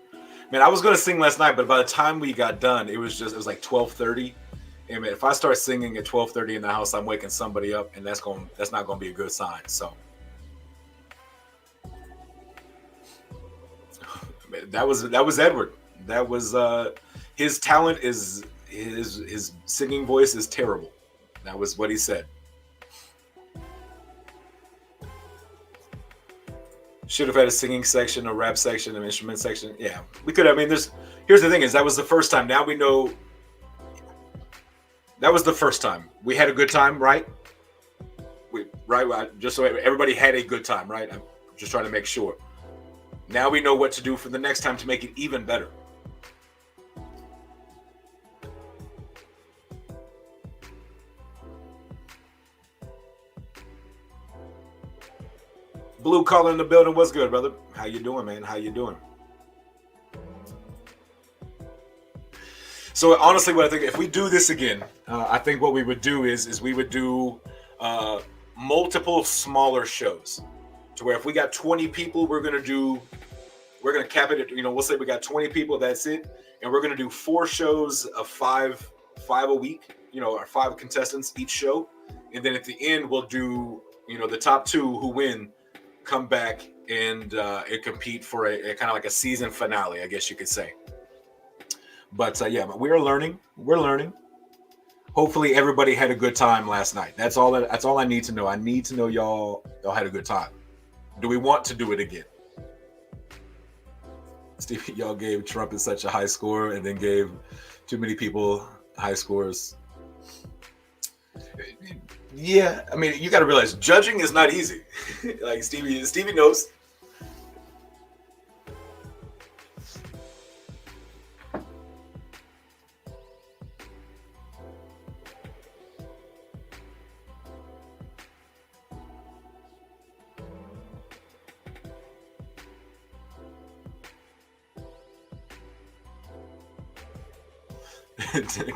Man, I was gonna sing last night, but by the time we got done, it was like 12:30. And man, if I start singing at 12:30 in the house, I'm waking somebody up, and that's not gonna be a good sign. So that was Edward. That was his talent is his singing voice is terrible. That was what he said. Should have had a singing section, a rap section, an instrument section. Yeah, we could. I mean, here's the thing: is that was the first time. Now we know. That was the first time. We had a good time, right? Just so everybody had a good time, right? I'm just trying to make sure. Now we know what to do for the next time to make it even better. Blue collar in the building. What's good, brother? How you doing, man? How you doing? So honestly, what I think, if we do this again, I think what we would do is we would do multiple smaller shows, to where if we got 20 people, we're gonna cap it at, we'll say we got 20 people, that's it, and we're gonna do 4 shows of five a week, our 5 contestants each show, and then at the end we'll do, the top 2 who win come back and compete for a kind of like a season finale, I guess you could say. But yeah, we're learning. Hopefully everybody had a good time last night. That's all I need to know. I need to know y'all had a good time. Do we want to do it again? Steve, y'all gave Trump such a high score and then gave too many people high scores. Yeah, I mean, you got to realize judging is not easy. Like Stevie knows.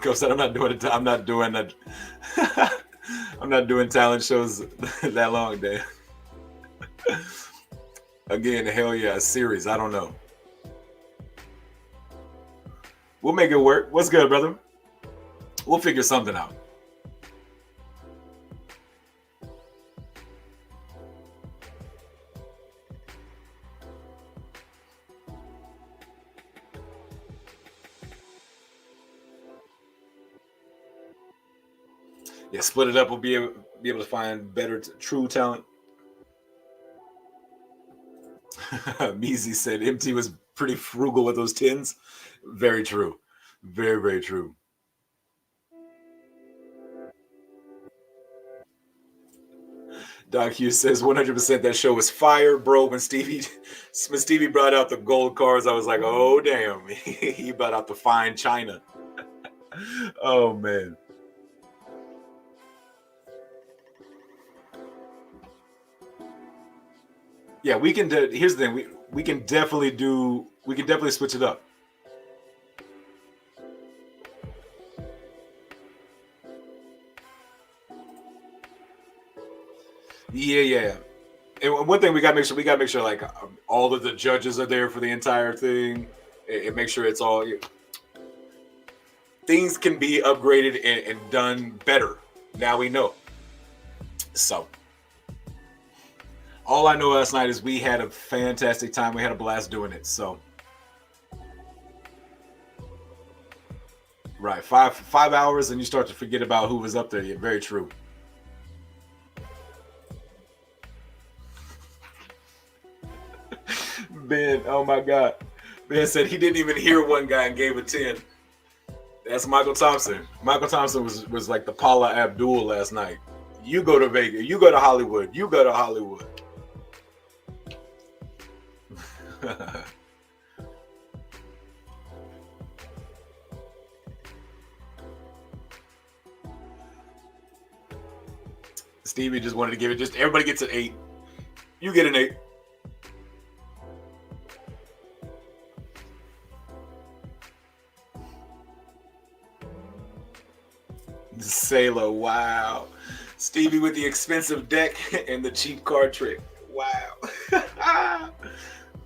Coach said, I'm not doing talent shows that long, Dan. Again, hell yeah, a series. I don't know. We'll make it work. What's good, brother? We'll figure something out. Yeah, split it up. We'll be able to find better, true talent. Measy said MT was pretty frugal with those tins. Very true. Very, very true. Doc Hughes says 100% that show was fire, bro. When Stevie brought out the gold cards, I was like, oh, damn. He brought out the fine china. Oh, man. Yeah, we can. Here's the thing: we can definitely switch it up. Yeah. And one thing we gotta make sure like all of the judges are there for the entire thing, and make sure it's all. Things can be upgraded and done better. Now we know. So. All I know last night is we had a fantastic time. We had a blast doing it. So, right, five hours, and you start to forget about who was up there. Yeah, very true. Ben, oh my God. Ben said he didn't even hear one guy and gave a 10. That's Michael Thompson. Michael Thompson was like the Paula Abdul last night. You go to Vegas. You go to Hollywood. You go to Hollywood. Stevie just wanted to give it. Just everybody gets an 8. You get an 8. Sailor, wow. Stevie with the expensive deck and the cheap card trick. Wow.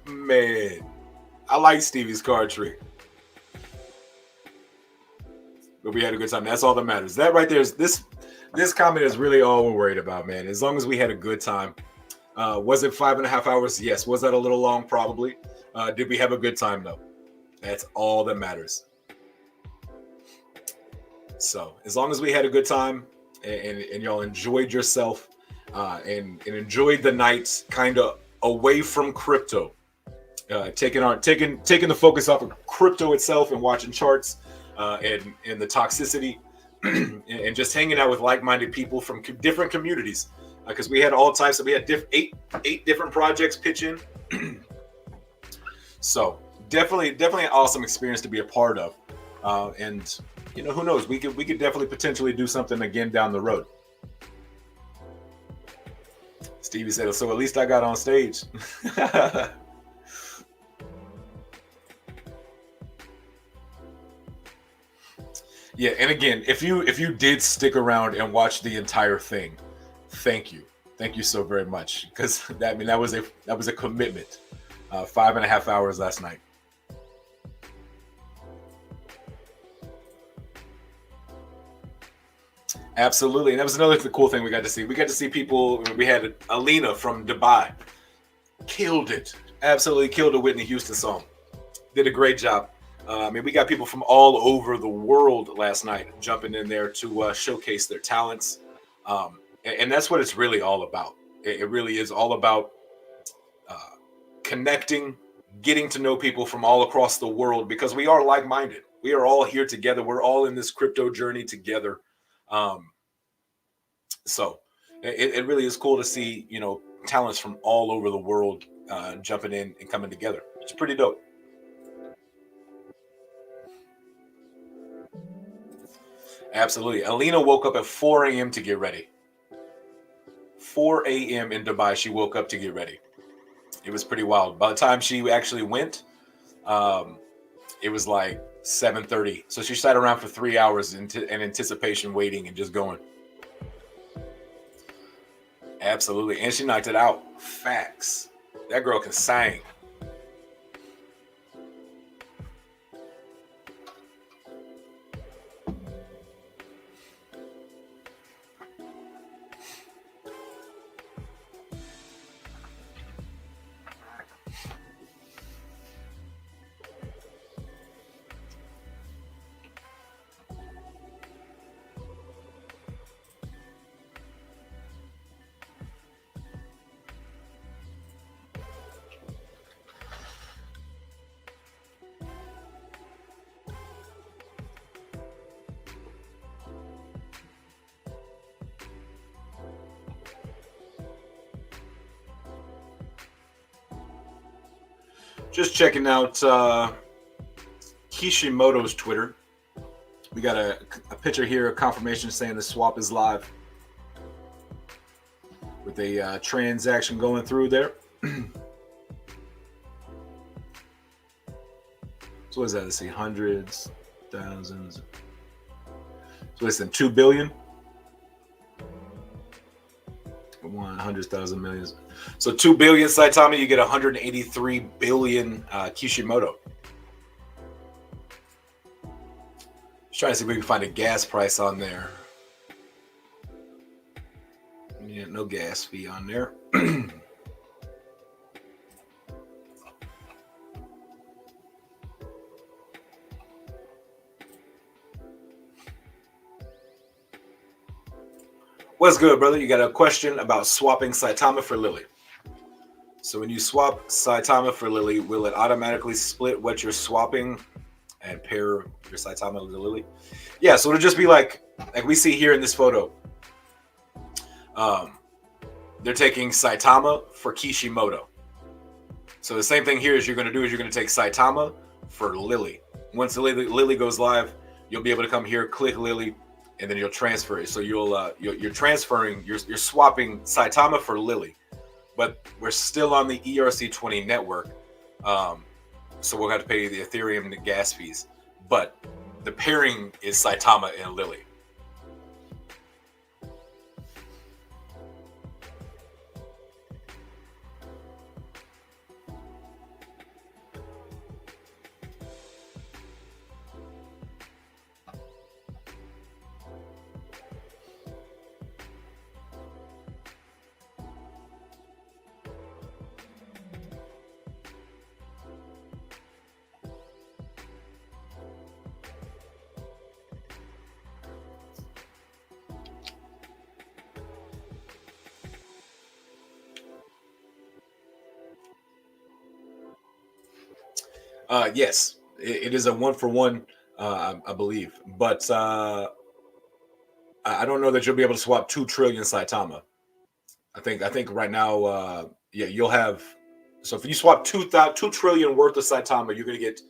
Man, I like Stevie's card trick. But we had a good time. That's all that matters. That right there is this comment is really all we're worried about, man. As long as we had a good time. Was it 5.5 hours? Yes. Was that a little long? Probably. Did we have a good time? No. That's all that matters. So as long as we had a good time and y'all enjoyed yourself and enjoyed the night kind of away from crypto, taking the focus off of crypto itself and watching charts and the toxicity and just hanging out with like-minded people from different communities, because we had all types of, we had eight different projects pitch in. So definitely an awesome experience to be a part of. And you know, who knows? We could definitely potentially do something again down the road. Stevie said, so at least I got on stage. Yeah, and again, if you did stick around and watch the entire thing, thank you so very much, because that was a commitment. 5.5 hours last night. Absolutely, and that was another cool thing we got to see. We got to see people. We had Alina from Dubai, killed it, absolutely killed a Whitney Houston song. Did a great job. We got people from all over the world last night jumping in there to showcase their talents, and that's what it's really all about. It really is all about connecting, getting to know people from all across the world, because we are like-minded. We are all here together. We're all in this crypto journey together. So it really is cool to see, you know, talents from all over the world jumping in and coming together. It's pretty dope. Absolutely. Alina woke up at 4 a.m. to get ready. 4 a.m. in Dubai, she woke up to get ready. It was pretty wild. By the time she actually went, it was like 7:30. So she sat around for 3 hours in anticipation, waiting and just going. Absolutely. And she knocked it out. Facts. That girl can sing. Just checking out Kishimoto's Twitter. We got a picture here, a confirmation saying the swap is live with a transaction going through there. So what is that? Let's see, hundreds, thousands. So less than 2 billion. 100,000 millions. So 2 billion Saitama, you get 183 billion Kishimoto. Just trying to see if we can find a gas price on there. Yeah, no gas fee on there. What's good, brother? You got a question about swapping Saitama for Lily. So when you swap Saitama for Lily, will it automatically split what you're swapping and pair your Saitama to Lily? Yeah, so it'll just be like we see here in this photo. They're taking Saitama for Kishimoto. So the same thing here is you're going to take Saitama for Lily. Once the Lily goes live, you'll be able to come here, click Lily, and then you'll transfer it. So you're transferring, you're swapping Saitama for Lily, but we're still on the ERC20 network, so we'll have to pay the Ethereum and the gas fees. But the pairing is Saitama and Lily. Yes, it is a 1-for-1, I believe, but I don't know that you'll be able to swap 2 trillion Saitama. I think right now, yeah, you'll have. So if you swap 2 trillion worth of Saitama, you're gonna get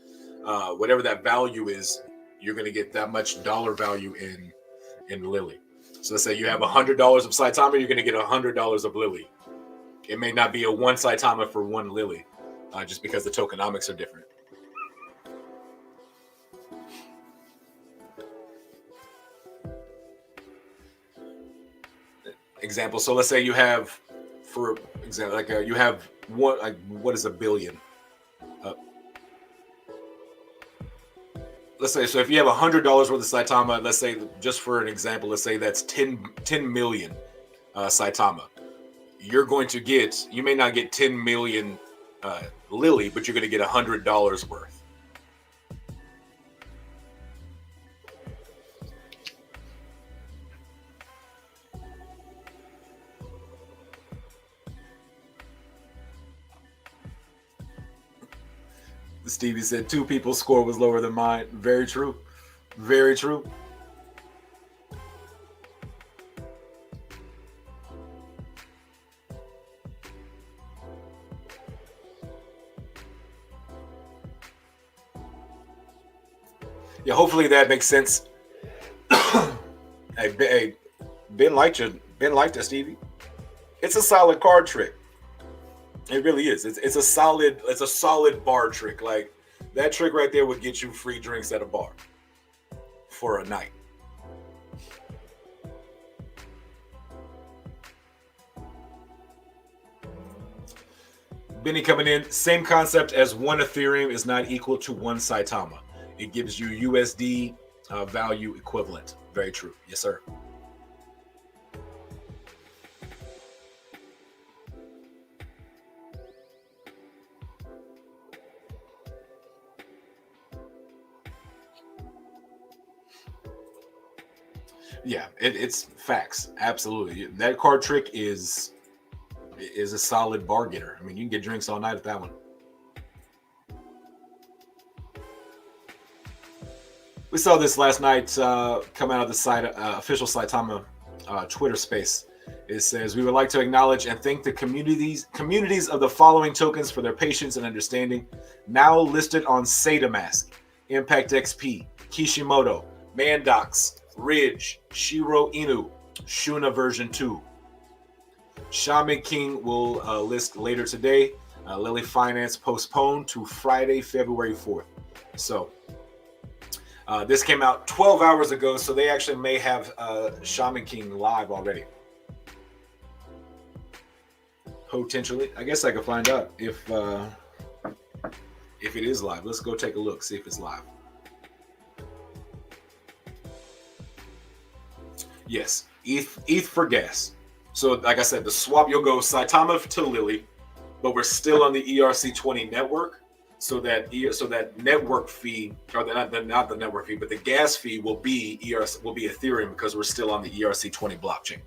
whatever that value is. You're gonna get that much dollar value in Lily. So let's say you have $100 of Saitama, you're gonna get $100 of Lily. It may not be a 1 Saitama for 1 Lily, just because the tokenomics are different. Example. So let's say you have, for example, like you have what is a billion? Let's say, so if you have $100 worth of Saitama, let's say, just for an example, let's say that's 10 million Saitama. You're going to get, you may not get 10 million Lily, but you're going to get $100 worth. Stevie said 2 people's score was lower than mine. Very true. Very true. Yeah, hopefully that makes sense. Hey, Ben liked you. Ben liked it, Stevie. It's a solid card trick. It really is. It's a solid bar trick. Like, that trick right there would get you free drinks at a bar for a night. Benny coming in. Same concept as 1 Ethereum is not equal to 1 Saitama. It gives you USD value equivalent. Very true. Yes, sir. Yeah, it's facts. Absolutely. That card trick is a solid bar getter. I mean, you can get drinks all night at that one. We saw this last night come out of the site, official Saitama Twitter space. It says, we would like to acknowledge and thank the communities of the following tokens for their patience and understanding. Now listed on SataMask, Impact XP, Kishimoto, Mandox, Ridge, Shiro Inu, Shuna version 2. Shaman King will list later today. Lily Finance postponed to Friday, February 4th. So this came out 12 hours ago, so they actually may have Shaman King live already. Potentially. I guess I could find out if it is live. Let's go take a look, see if it's live. Yes, ETH for gas. So like I said, the swap, you'll go Saitama to Lily, but we're still on the ERC20 network. So that network fee, or not the network fee, but the gas fee will be Ethereum, because we're still on the ERC20 blockchain.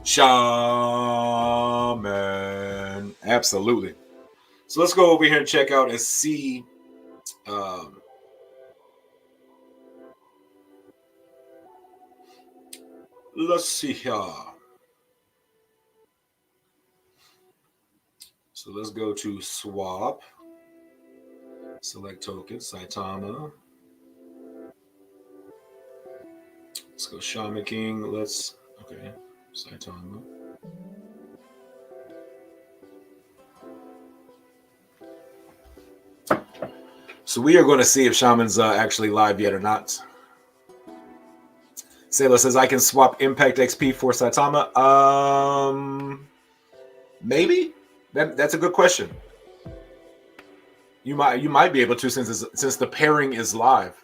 Shaman. Absolutely. So let's go over here and check out and see. Let's see here. So let's go to swap. Select token, Saitama. Let's go Shaman King. Okay, Saitama. So we are going to see if Shaman's actually live yet or not. Sailor says, I can swap Impact XP for Saitama. Maybe? That's a good question. You might be able to since the pairing is live.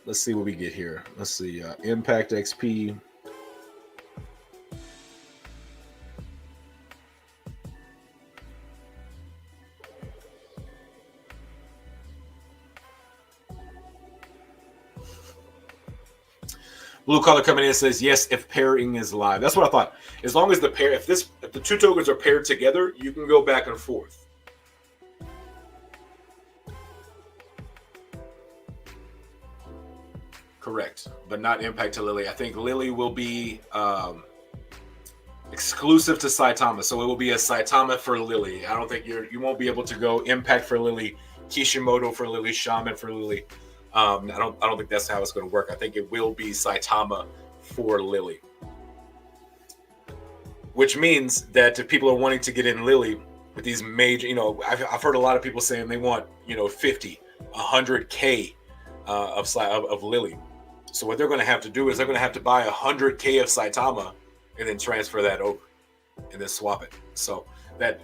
Let's see what we get here. Let's see. Impact XP. Blue color coming in says yes if pairing is live. That's what I thought. As long as the pair, if the two tokens are paired together, you can go back and forth. Correct, but not Impact to Lily. I think Lily will be exclusive to Saitama, so it will be a Saitama for Lily. I don't think you won't be able to go Impact for Lily, Kishimoto for Lily, Shaman for Lily. I don't think that's how it's going to work. I think it will be Saitama for Lily, which means that if people are wanting to get in Lily with these major, I've heard a lot of people saying they want 50, 100K of Lily. So what they're going to have to do is they're going to have to buy 100K of Saitama and then transfer that over and then swap it. So that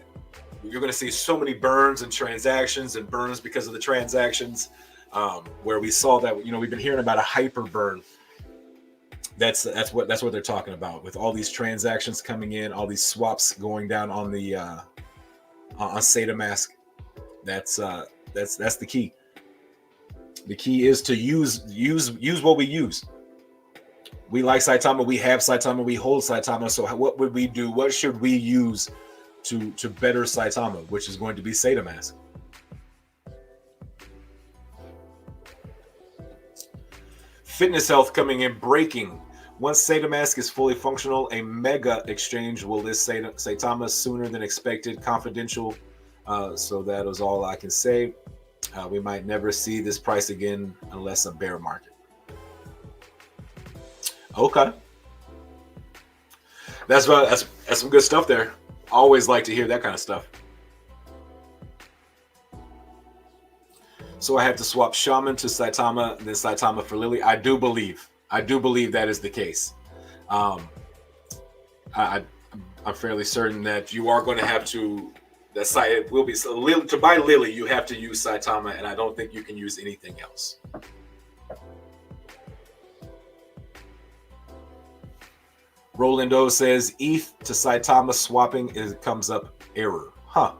you're going to see so many burns and transactions and burns because of the transactions. Where we saw that, we've been hearing about a hyper burn. That's what they're talking about with all these transactions coming in, all these swaps going down on the on Sata Mask. That's the key. The key is to use what we use. We like Saitama, we have Saitama, we hold Saitama. So what would we do? What should we use to better Saitama, which is going to be Sata Mask? Fitness Health coming in, breaking. Once Sata Mask is fully functional, a mega exchange will list Saitama sooner than expected. Confidential. So that is all I can say. We might never see this price again unless a bear market. Okay. That's some good stuff there. Always like to hear that kind of stuff. So I have to swap Shaman to Saitama, and then Saitama for Lily. I do believe that is the case. I'm fairly certain that you are going to have to. That site it will be to buy Lily. You have to use Saitama, and I don't think you can use anything else. Rolando says ETH to Saitama swapping comes up error. Huh.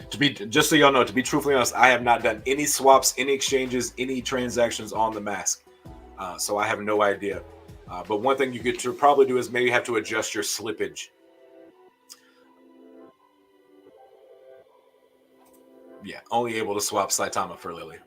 Just so y'all know, to be truthfully honest, I have not done any swaps, any exchanges, any transactions on the mask. So I have no idea. But one thing you could probably do is maybe have to adjust your slippage. Yeah, only able to swap Saitama for Lily.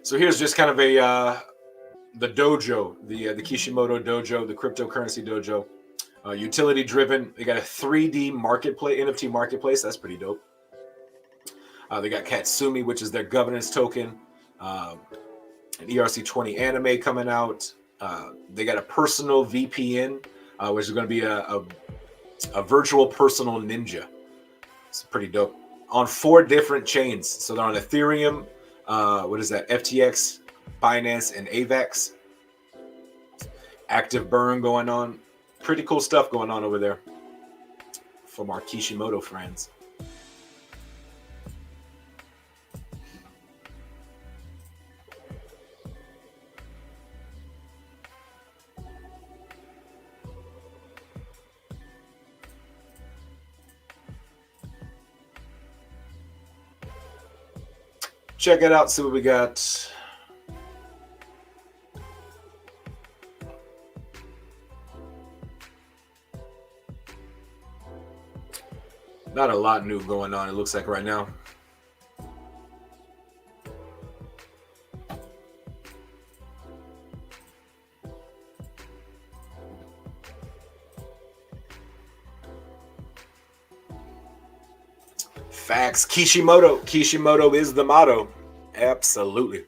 So here's just kind of the dojo, the Kishimoto dojo, the cryptocurrency dojo, utility driven. They got a 3D marketplace, NFT marketplace. That's pretty dope. They got Katsumi, which is their governance token, an ERC20 anime coming out. They got a personal VPN, which is going to be a virtual personal ninja. It's pretty dope. On 4 different chains. So they're on Ethereum, what is that? FTX, Binance, and AVAX. Active burn going on. Pretty cool stuff going on over there from our Kishimoto friends. check it out. See what we got. Not a lot new going on, it looks like right now. Facts. Kishimoto. Kishimoto is the motto. Absolutely.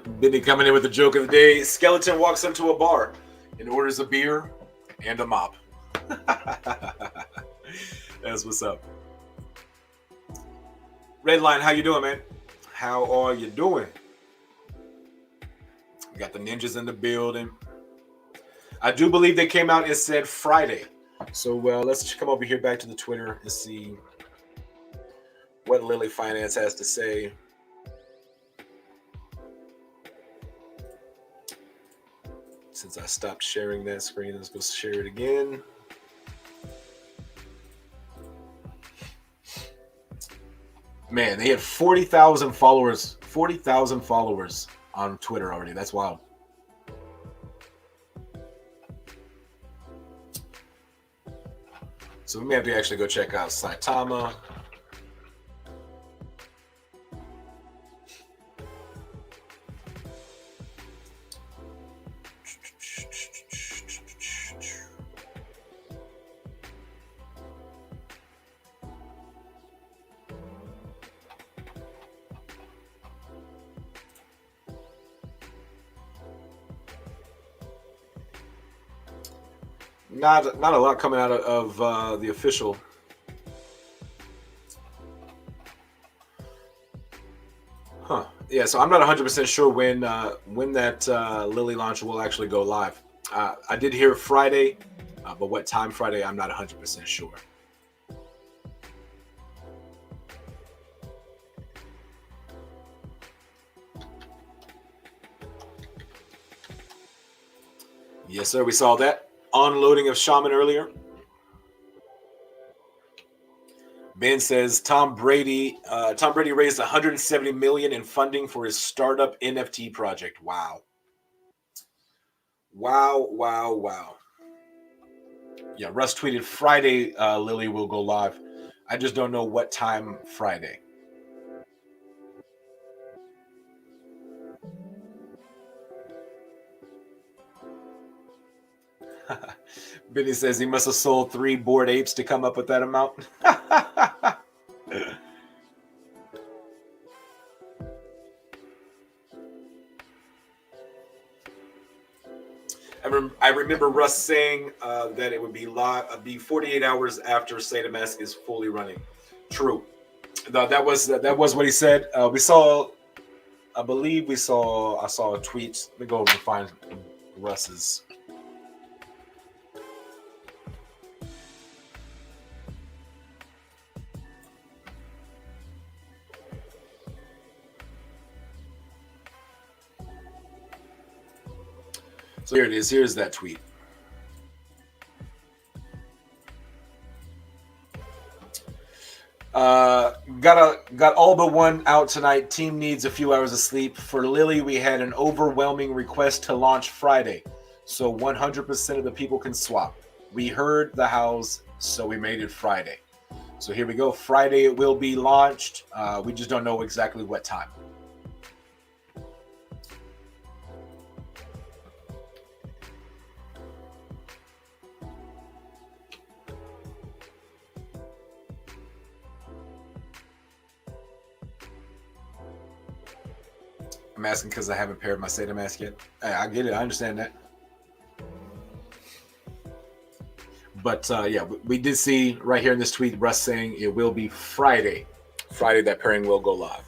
Benny coming in with the joke of the day. Skeleton walks into a bar and orders a beer and a mop. That's what's up. Redline, how you doing, man? How are you doing? We got the ninjas in the building. I do believe they came out and said Friday. So let's come over here back to the Twitter and see what Lily Finance has to say. Since I stopped sharing that screen, let's go share it again. Man, they had 40,000 followers. 40,000 followers on Twitter already. That's wild. So we may have to actually go check out Saitama. Not a lot coming out of the official. Huh. Yeah, so I'm not 100% sure when that Lily launch will actually go live. I did hear Friday, but what time Friday, I'm not 100% sure. Yes, sir, we saw that. Unloading of Shaman earlier. Ben says Tom Brady raised 170 million in funding for his startup NFT project. Wow. Yeah, Russ tweeted Friday Lily will go live. I just don't know what time Friday. Benny says he must have sold 3 Bored Apes to come up with that amount. I remember Russ saying that it would be 48 hours after SataMask is fully running. True. That was what he said. I saw a tweet. Let me go over and find Russ's. So here it is. Here's that tweet. Got all but one out tonight. Team needs a few hours of sleep. For Lily, we had an overwhelming request to launch Friday, so 100% of the people can swap. We heard the hows, so we made it Friday. So here we go. Friday it will be launched. We just don't know exactly what time. I'm asking because I haven't paired my SataMask yet. Hey, I get it. I understand that. But yeah, we did see right here in this tweet, Russ saying it will be Friday. Friday that pairing will go live.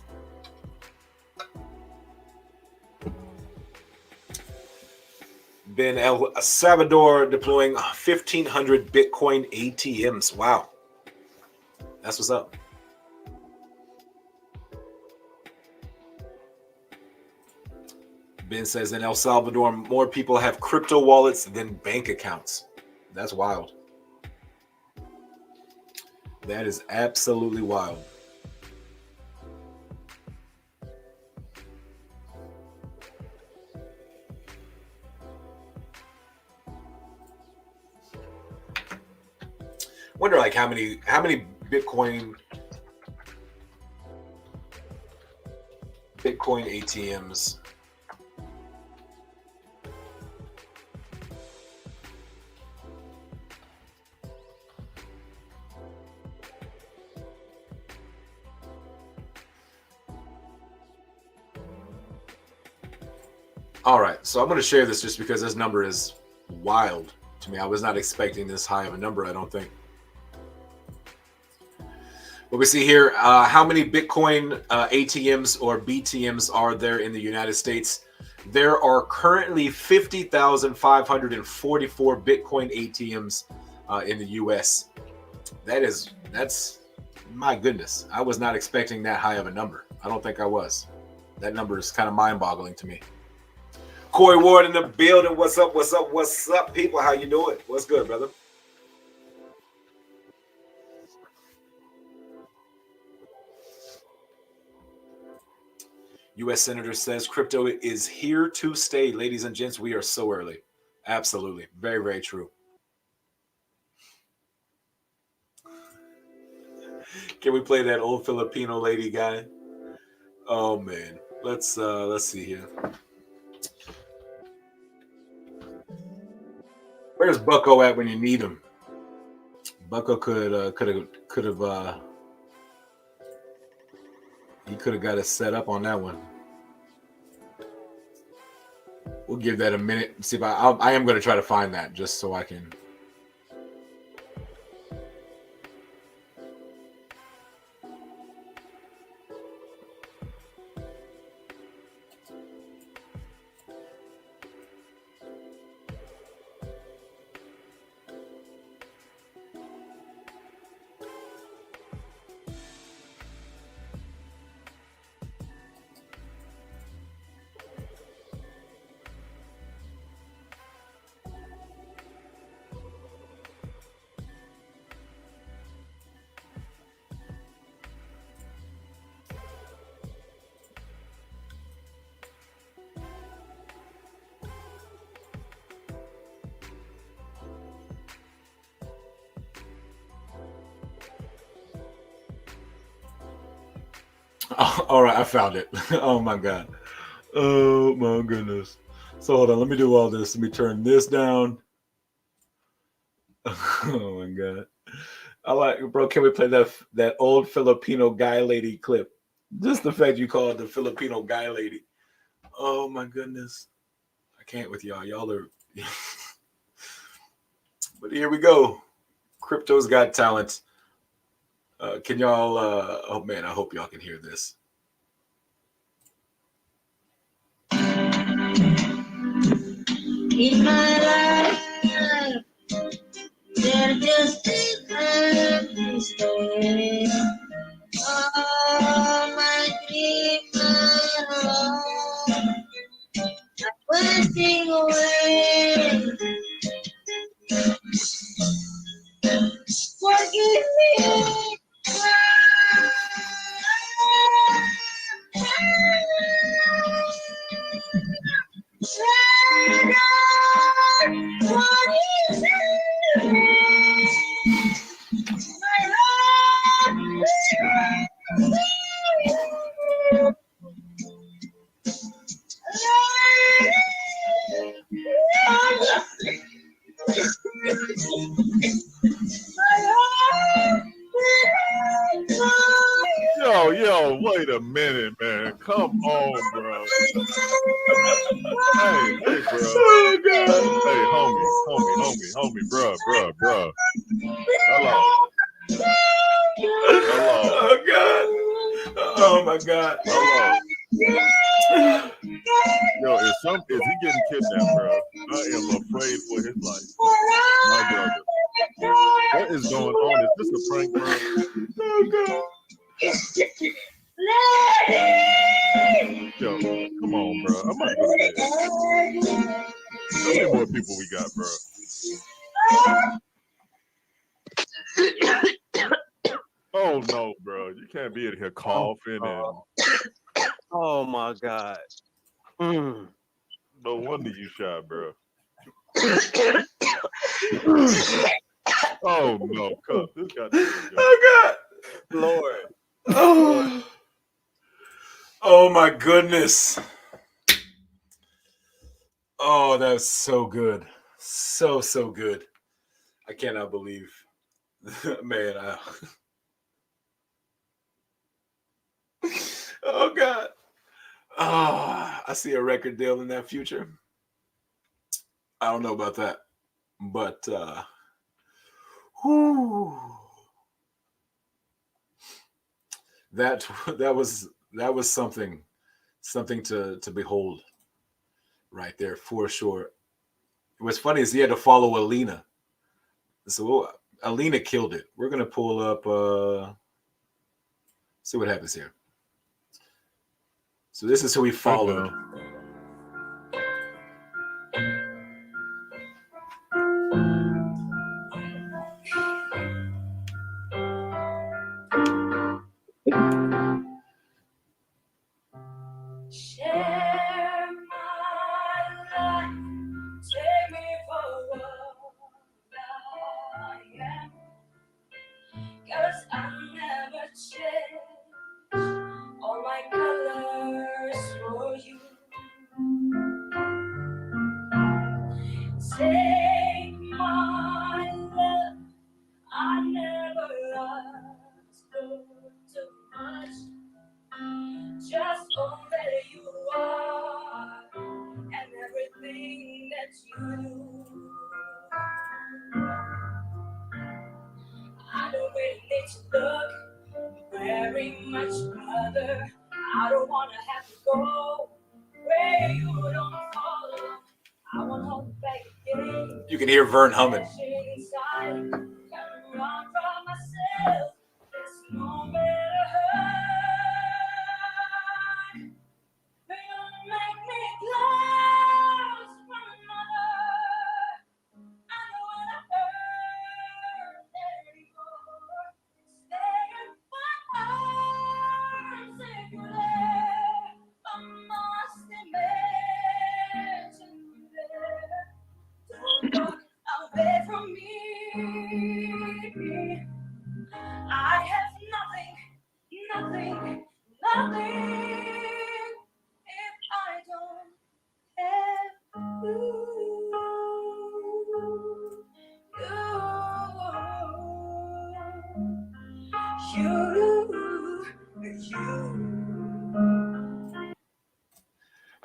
Ben El Salvador deploying 1,500 Bitcoin ATMs. Wow. That's what's up. Ben says in El Salvador, more people have crypto wallets than bank accounts. That's wild. That is absolutely wild. Wonder like how many Bitcoin ATMs. All right, so I'm going to share this just because this number is wild to me. I was not expecting this high of a number, I don't think. What we see here, how many Bitcoin ATMs or BTMs are there in the United States? There are currently 50,544 Bitcoin ATMs in the US. That's my goodness. I was not expecting that high of a number. I don't think I was. That number is kind of mind-boggling to me. Corey Ward in the building. What's up? What's up? What's up, people? How you doing? What's good, brother? U.S. Senator says crypto is here to stay. Ladies and gents, we are so early. Absolutely. Very, very true. Can we play that old Filipino lady guy? Oh man. Let's see here. Where's Bucko at when you need him? Bucko could have he could have got us set up on that one. We'll give that a minute. See if I am going to try to find that just so I can. Oh, all right, I found it. Oh my god. Oh my goodness. So hold on, let me do all this. Let me turn this down. Oh my god. I like, bro, can we play that old Filipino guy lady clip? Just the fact you call it the Filipino guy lady. Oh my goodness. I can't with y'all. Y'all are But here we go. Crypto's got talent. Can y'all oh man, I hope y'all can hear this. In my life, there just isn't stay. All my dreams are wrong, wasting away. Forgive me. What is it? My Yo, wait a minute, man. Come on, bro. Hey, bro. Oh god. Hey, homie, bro. Hello. Oh god. Oh my god. Hello. Yo, is he getting kidnapped, bro? I am afraid for his life. My brother. What is going on? Is this a prank, bro? Oh god. Yo, come on, bro. I'm not gonna get it. How many more people we got, bro? Oh no, bro! You can't be in here coughing and. Oh my God. Mm. No wonder you shy, bro. Oh no, Cup. This got to be a joke. Oh God. Lord. Oh. Oh my goodness. Oh, that's so good. So good. I cannot believe. Man, oh God. Oh, I see a record deal in that future. I don't know about that. But whew, that was something to behold right there for sure. What's funny is he had to follow Alina. So Alina killed it. We're gonna pull up see what happens here. So this is who he followed. Share my life, take me for what I am, 'cause I never change all my colors for you. Take my love, I never asked for too much. Just all that you are and everything that you do. I don't really need to look very much further. I don't want to have to go where you don't follow. I won't hold back again. You can hear Vern humming. Inside, gotta run from myself. There's no better hurt. You'll make me close from another. I know what I heard anymore. Stay in my arms if you're there. I must imagine you there. Don't walk away from me. I have nothing if I don't have you.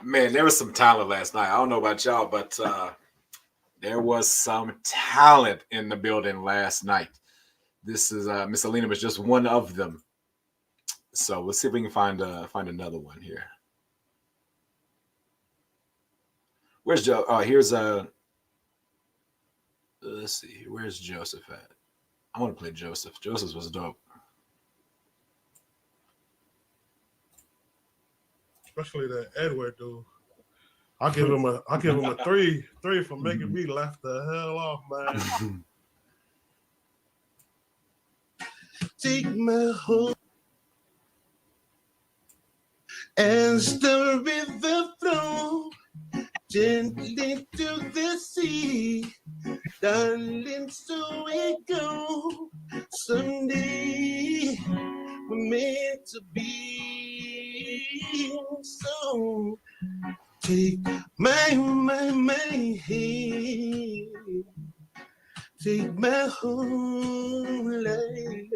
Man, there was some talent last night. I don't know about y'all, but there was some talent in the building last night. This is Miss Alina was just one of them. So let's see if we can find another one here. Where's Joe? Oh, here's let's see. Where's Joseph at? I want to play Joseph. Joseph was dope. Especially that Edward dude. I'll give him a three for making me laugh the hell off, man. Take my home and stir with the flow gently to the sea, darling. So we go someday. We're meant to be. So take my hand, take my whole life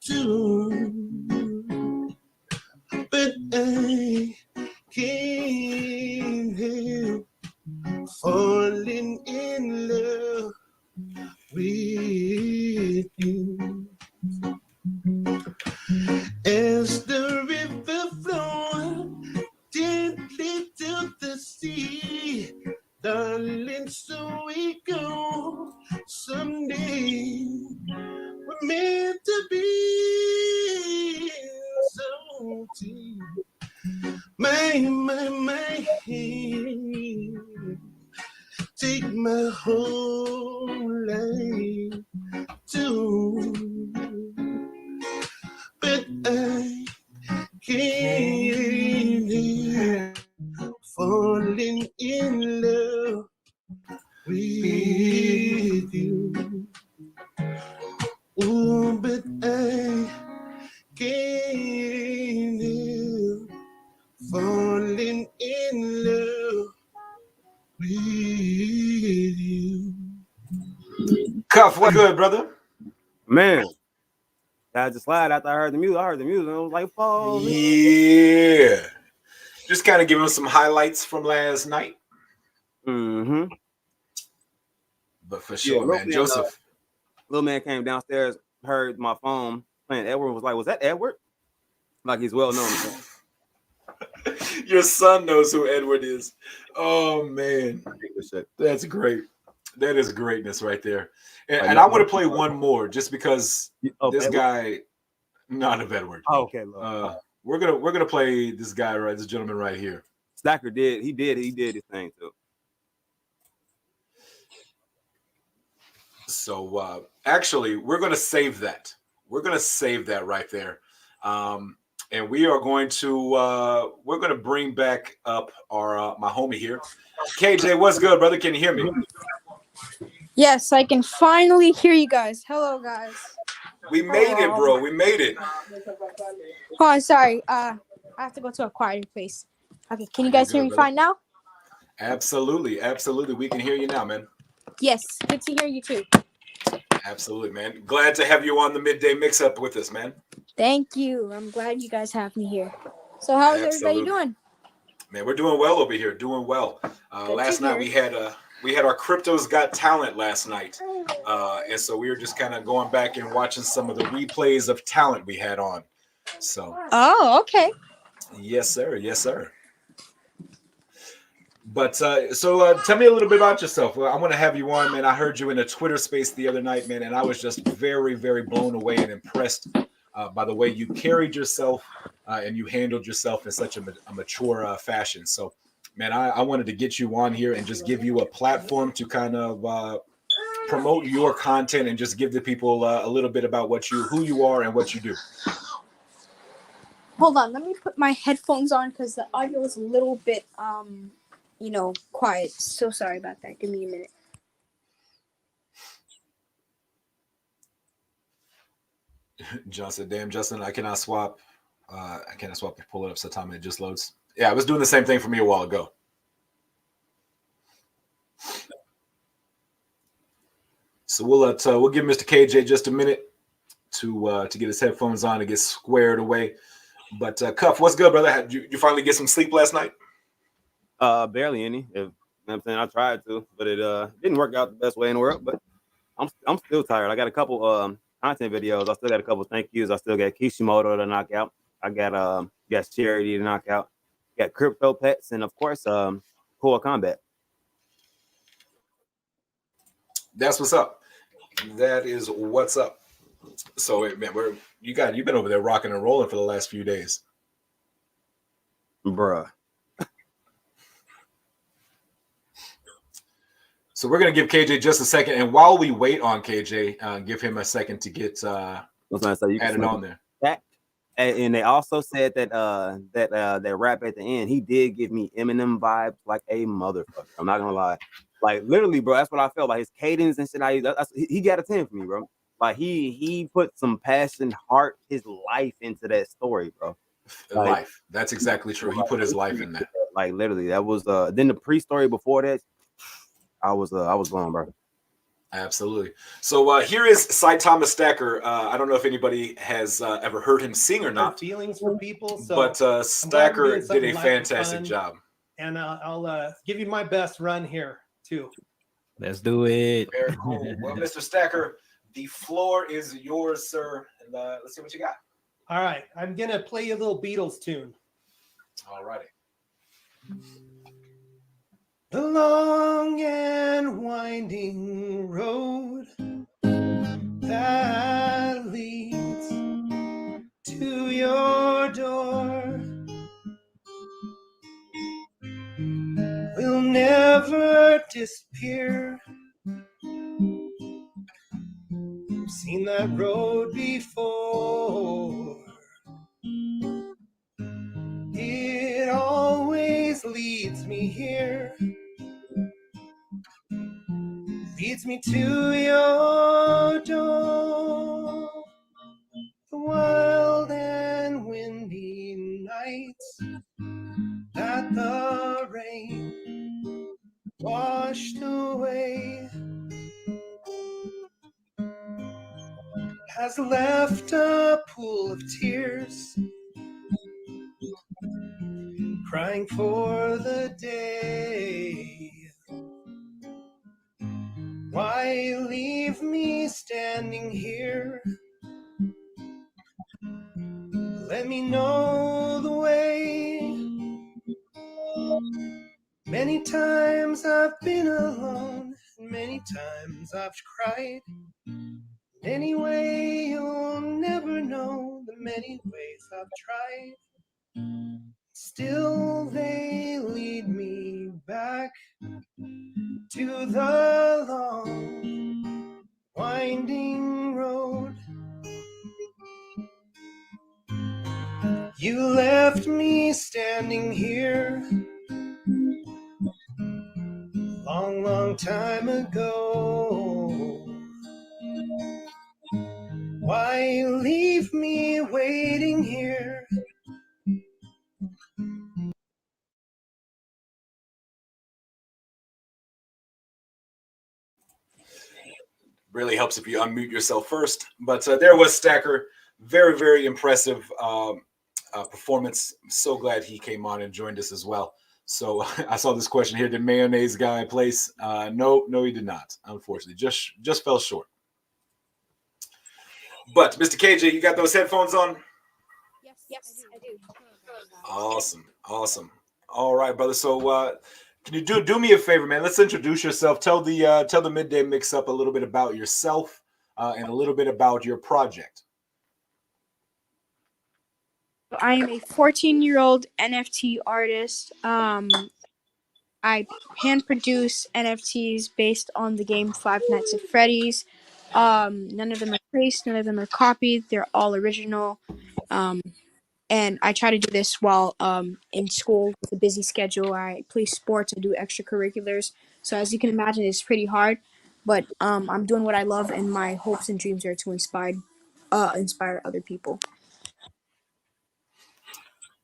too, but I can't help falling in love with you. As the river flows gently to the sea, darling, so we go someday. We're meant to be. So deep. My hand, take my whole life too. with you. Ooh, but I can't help falling in love with you. Cuff, what good, brother? Man, I just slide after I heard the music. I heard the music and I was like, "Oh, Yeah. Just kind of giving some highlights from last night. mm-hmm." But for sure, man. Man, Joseph. little man came downstairs, heard my phone playing. Edward was like, "Was that Edward?" Like he's well known. Your son knows who Edward is. Oh man, that's great. That is greatness right there. And I want to play one more just because this Edward? guy, not of Edward. Oh, okay. We're gonna play this guy right, this gentleman right here. Stacker did his thing too. So actually, we're gonna save that. We're gonna save that right there. And we are going to we're going to bring back up our my homie here. KJ, what's good, brother? Can you hear me? Yes, I can finally hear you guys. Hello, guys. We made it, bro. We made it. Oh, sorry. I have to go to a quieter place. Okay, can you guys hear me fine now? Absolutely, absolutely. We can hear you now, man. Yes, good to hear you too. Absolutely, man. Glad to have you on the midday mix-up with us, man. Thank you. I'm glad you guys have me here. So how's everybody doing? Man, we're doing well over here. Doing well. Last night we had our Cryptos Got Talent last night, and so we were just kind of going back and watching some of the replays of talent we had on. So. Oh, okay. Yes, sir. Yes, sir. But so tell me a little bit about yourself. Well, I want to have you on, man. I heard you in a Twitter space the other night, man, and I was just very, very blown away and impressed by the way you carried yourself and you handled yourself in such a mature fashion. So, man, I wanted to get you on here and just give you a platform to kind of promote your content and just give the people a little bit about who you are and what you do. Hold on, let me put my headphones on because the audio is a little bit quiet. So sorry about that. Give me a minute. John said, "Damn, Justin, I cannot swap. Pull it up sometime. It just loads." Yeah, I was doing the same thing for me a while ago. So we'll give Mr. KJ just a minute to get his headphones on and get squared away. But Cuff, what's good, brother? Did you finally get some sleep last night? Barely any. You know what I'm saying? I tried to, but it didn't work out the best way in the world. But I'm still tired. I got a couple content videos. I still got a couple thank yous. I still got Kishimoto to knock out. I got Charity to knock out. Got Crypto Pets and of course Core Combat. That's what's up. That is what's up. So man, you've been over there rocking and rolling for the last few days, bruh. So we're gonna give KJ just a second, and while we wait on KJ, give him a second to get added on there. And they also said that rap at the end, he did give me Eminem vibes like a motherfucker. I'm not gonna lie, like literally, bro. That's what I felt like. His cadence and shit. He got a 10 for me, bro. Like he put some passion, heart, his life into that story, bro. Life. That's exactly true. He put his life in that. Like literally, that was then the pre-story before that. I was blown, bro. Absolutely. So here is Saitama Stacker. I don't know if anybody has ever heard him sing or not. Feelings for people, so but Stacker did a fantastic job. And I'll give you my best run here too. Let's do it. Very cool. Well, Mr. Stacker, the floor is yours, sir. And let's see what you got. All right, I'm gonna play you a little Beatles tune. All righty. The long and winding road that leads to your door will never disappear. I've seen that road before. It always leads me here. leads me to your door. The wild and windy nights that the rain washed away has left a pool of tears, crying for the day. Why leave me standing here? Let me know the way. Many times I've been alone, and many times I've cried. Anyway, you'll never know the many ways I've tried. Still they lead me back to the long, winding road. You left me standing here long, long time ago. Why leave me waiting here? Really helps if you unmute yourself first. But there was Stacker. Very, very impressive performance. I'm so glad he came on and joined us as well. So I saw this question here. Did Mayonnaise Guy place? No, he did not, unfortunately. Just fell short. But Mr. KJ, you got those headphones on? Yes, I do. Awesome. All right, brother. So can you do me a favor, man? Let's introduce yourself. Tell the Midday Mix Up a little bit about yourself and a little bit about your project. I am a 14-year-old NFT artist. I hand produce NFTs based on the game Five Nights at Freddy's. None of them are traced, none of them are copied. They're all original. And I try to do this while in school with a busy schedule. I play sports, I do extracurriculars. So as you can imagine, it's pretty hard. But I'm doing what I love, and my hopes and dreams are to inspire other people.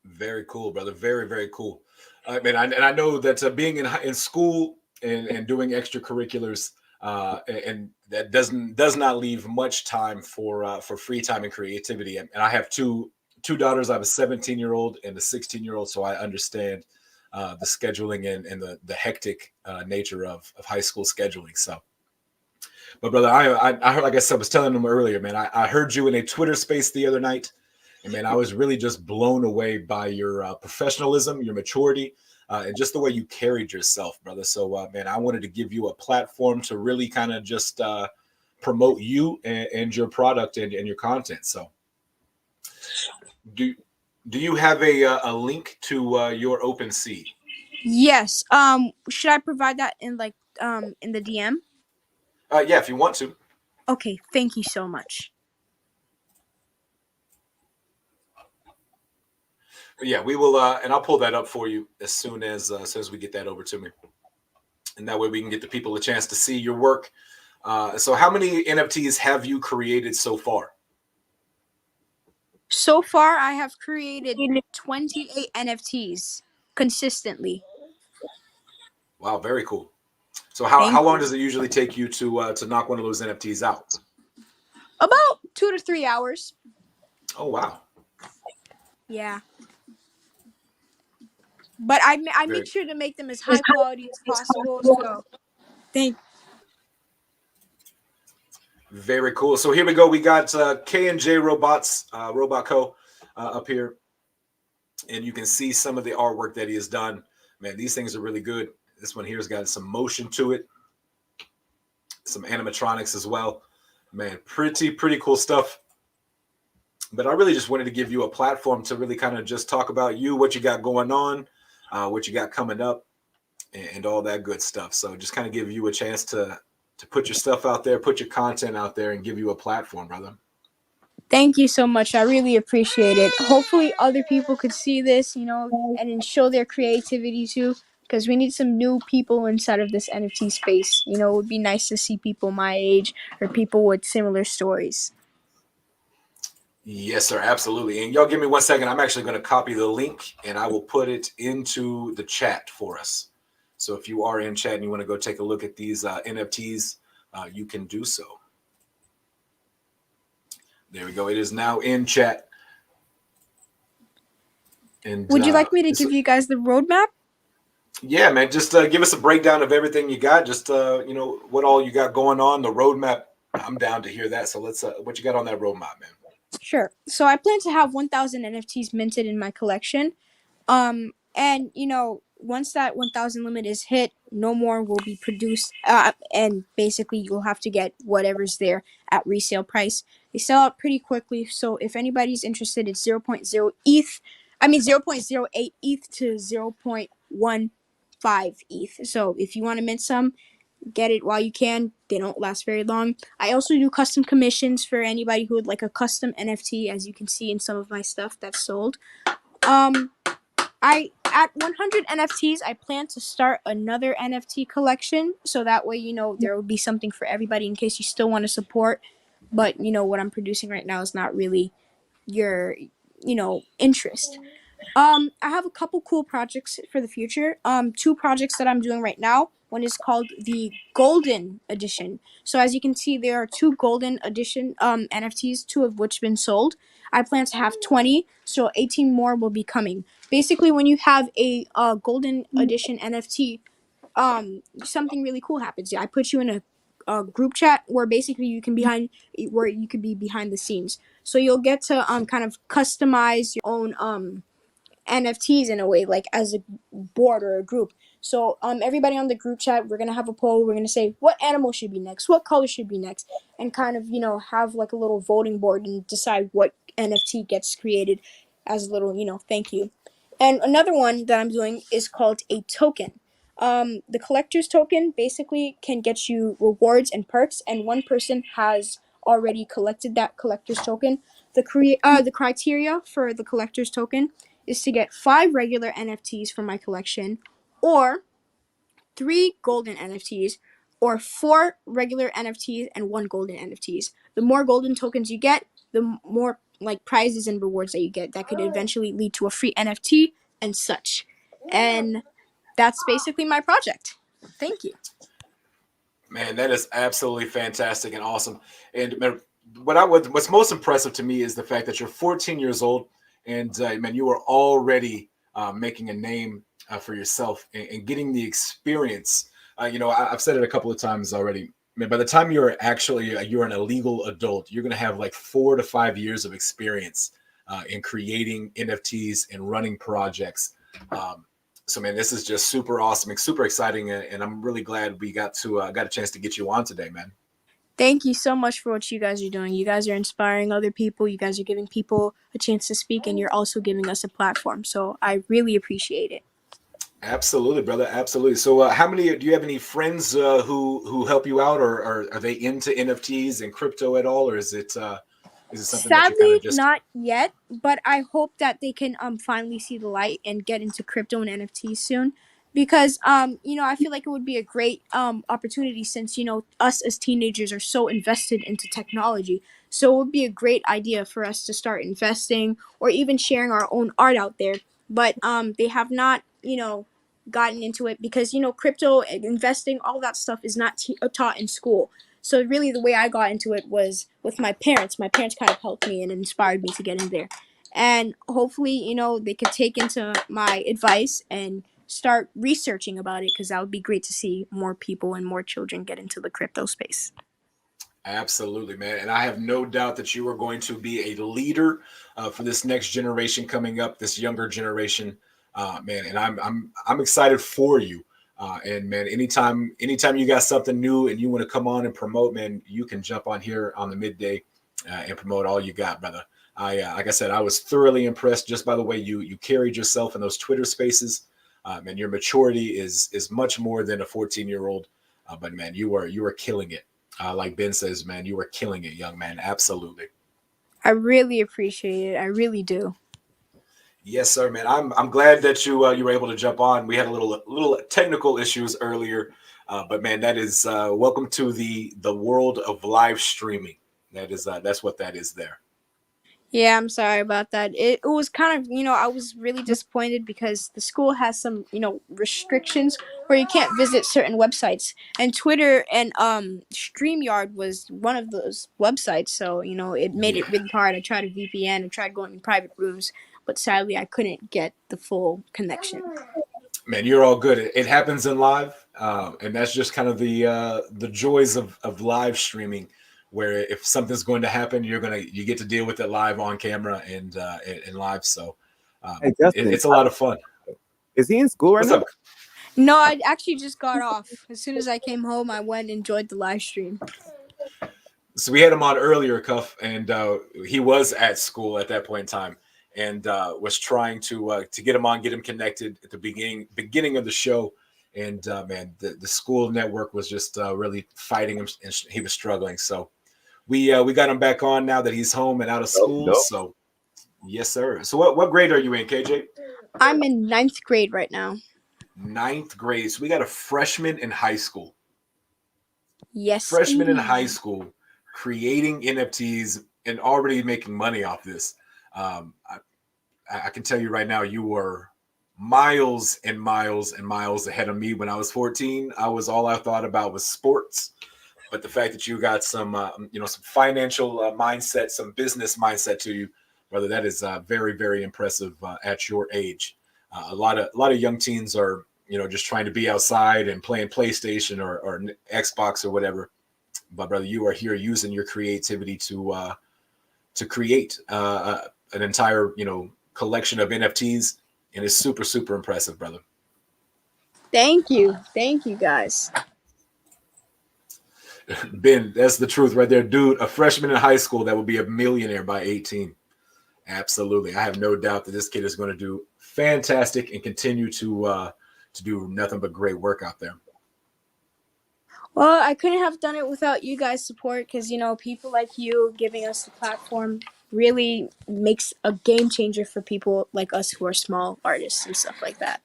Very cool, brother. Very, very cool. I know that being in school and doing extracurriculars and that does not leave much time for free time and creativity. And I have two daughters. I have a 17-year-old and a 16-year-old, so I understand the scheduling and the hectic nature of high school scheduling. So, but brother, I heard, like I said, I was telling them earlier, man. I heard you in a Twitter space the other night. And man, I was really just blown away by your professionalism, your maturity, and just the way you carried yourself, brother. So, man, I wanted to give you a platform to really kind of just promote you and your product and your content. So, do you have a link to your OpenSea? Yes. Should I provide that in in the DM? Yeah, if you want to. Okay. Thank you so much. Yeah, we will, and I'll pull that up for you as soon as we get that over to me, and that way we can get the people a chance to see your work. So, how many NFTs have you created so far? So far, I have created 28 NFTs consistently. Wow, very cool. So, how long does it usually take you to knock one of those NFTs out? About 2 to 3 hours. Oh wow. Yeah. But I make sure to make them as high quality as possible. So, Very cool. So here we go. We got K&J Robots, Robot Co. Up here. And you can see some of the artwork that he has done. Man, these things are really good. This one here has got some motion to it. Some animatronics as well. Man, pretty cool stuff. But I really just wanted to give you a platform to really kind of just talk about you, what you got going on, what you got coming up, and all that good stuff. So just kind of give you a chance to put your stuff out there, put your content out there, and give you a platform, brother. Thank you so much. I really appreciate it. Hopefully other people could see this, and show their creativity too. because we need some new people inside of this NFT space. You know, it would be nice to see people my age or people with similar stories. Yes, sir, absolutely. And y'all give me 1 second. I'm actually going to copy the link and I will put it into the chat for us. So if you are in chat and you want to go take a look at these NFTs, you can do so. There we go. It is now in chat. And would you like me to give you guys the roadmap? Yeah, man. Just give us a breakdown of everything you got. Just you know, what all you got going on. The roadmap. I'm down to hear that. So let's. What you got on that roadmap, man? Sure. So I plan to have 1,000 NFTs minted in my collection. And you know, once that 1,000 limit is hit, no more will be produced. And basically, you'll have to get whatever's there at resale price. They sell out pretty quickly. So if anybody's interested, it's 0.0 ETH. I mean 0.08 ETH to 0.15 ETH. So if you want to mint some, get it while you can. They don't last very long. I also do custom commissions for anybody who would like a custom NFT, as you can see in some of my stuff that's sold. I at 100 NFTs, I plan to start another NFT collection, so that way, you know, there will be something for everybody in case you still want to support, but you know what I'm producing right now is not really your, you know, interest. I have a couple cool projects for the future. Two projects that I'm doing right now. One is called the Golden Edition. So as you can see, there are two Golden Edition NFTs, two of which have been sold. I plan to have 20, so 18 more will be coming. Basically, when you have a Golden Edition NFT, something really cool happens. I put you in a group chat where basically you can be behind the scenes. So you'll get to kind of customize your own NFTs in a way, like as a board or a group. So everybody on the group chat, we're gonna have a poll. We're gonna say what animal should be next, what color should be next, and kind of, you know, have like a little voting board and decide what NFT gets created as a little, you know, thank you. And another one that I'm doing is called a token. The collector's token basically can get you rewards and perks, and one person has already collected that collector's token. The criteria for the collector's token is to get 5 regular NFTs from my collection, or 3 golden NFTs, or 4 regular NFTs and 1 golden NFTs. The more golden tokens you get, the more like prizes and rewards that you get that could eventually lead to a free NFT and such. And that's basically my project. Thank you. Man, that is absolutely fantastic and awesome. And man, what's most impressive to me is the fact that you're 14 years old, and man, you are already making a name for yourself and getting the experience. You know, I've said it a couple of times already. Man, by the time you're an illegal adult, you're going to have like 4 to 5 years of experience in creating NFTs and running projects. So man, this is just super awesome and super exciting, and I'm really glad we got a chance to get you on today, man. Thank you so much for what you guys are doing. You guys are inspiring other people. You guys are giving people a chance to speak, and you're also giving us a platform. So I really appreciate it. Absolutely, brother. Absolutely. So do you have any friends who help you out, or are they into NFTs and crypto at all, or is it something Sadly, that you kind of just... not yet, but I hope that they can finally see the light and get into crypto and NFTs soon, because you know, I feel like it would be a great opportunity, since, you know, us as teenagers are so invested into technology. So it would be a great idea for us to start investing or even sharing our own art out there. But they have not, you know, gotten into it, because, you know, crypto and investing, all that stuff is not taught in school. So really the way I got into it was with my parents. My parents kind of helped me and inspired me to get in there. And hopefully, you know, they could take into my advice and start researching about it, because that would be great to see more people and more children get into the crypto space. Absolutely, man. And I have no doubt that you are going to be a leader for this next generation coming up, this younger generation, man. And I'm excited for you. And man, anytime you got something new and you want to come on and promote, man, you can jump on here on the midday and promote all you got, brother. Like I said, I was thoroughly impressed just by the way you carried yourself in those Twitter spaces. And your maturity is much more than a 14-year-old. But man, you are killing it. Like Ben says, man, you are killing it, young man. Absolutely. I really appreciate it. I really do. Yes, sir, man. I'm glad that you were able to jump on. We had a little technical issues earlier, but man, that is welcome to the world of live streaming. That's what that is there. Yeah, I'm sorry about that. It was kind of, I was really disappointed because the school has some, restrictions where you can't visit certain websites. And Twitter and StreamYard was one of those websites, so, it made it really hard. I tried a VPN and tried going in private rooms, but sadly I couldn't get the full connection. Man, you're all good. It happens in live, and that's just kind of the joys of live streaming, where if something's going to happen, you get to deal with it live on camera and live. So Hey, Justin, it's a lot of fun. is he in school right What's now? up? No, I actually just got off. As soon as I came home, I went and enjoyed the live stream. So we had him on earlier, Cuff, and he was at school at that point in time, and was trying to get him on, get him connected at the beginning of the show. And man, the school network was just really fighting him, and he was struggling. So we got him back on now that he's home and out of school. Nope. So yes, sir. So what grade are you in, KJ? I'm in 9th grade right now. 9th grade. So we got a freshman in high school. Yes. Freshman in high school, creating NFTs and already making money off this. I can tell you right now, you were miles and miles and miles ahead of me. When I was 14, all I thought about was sports. But the fact that you got some some financial mindset, some business mindset to you, brother, that is very, very impressive at your age. A lot of young teens are just trying to be outside and playing PlayStation or Xbox or whatever. But brother, you are here using your creativity to create an entire collection of NFTs, and it's super, super impressive, brother. Thank you, guys. Ben, that's the truth right there, dude. A freshman in high school that will be a millionaire by 18. Absolutely, I have no doubt that this kid is going to do fantastic and continue to do nothing but great work out there. Well, I couldn't have done it without you guys' support because, people like you giving us the platform really makes a game changer for people like us who are small artists and stuff like that.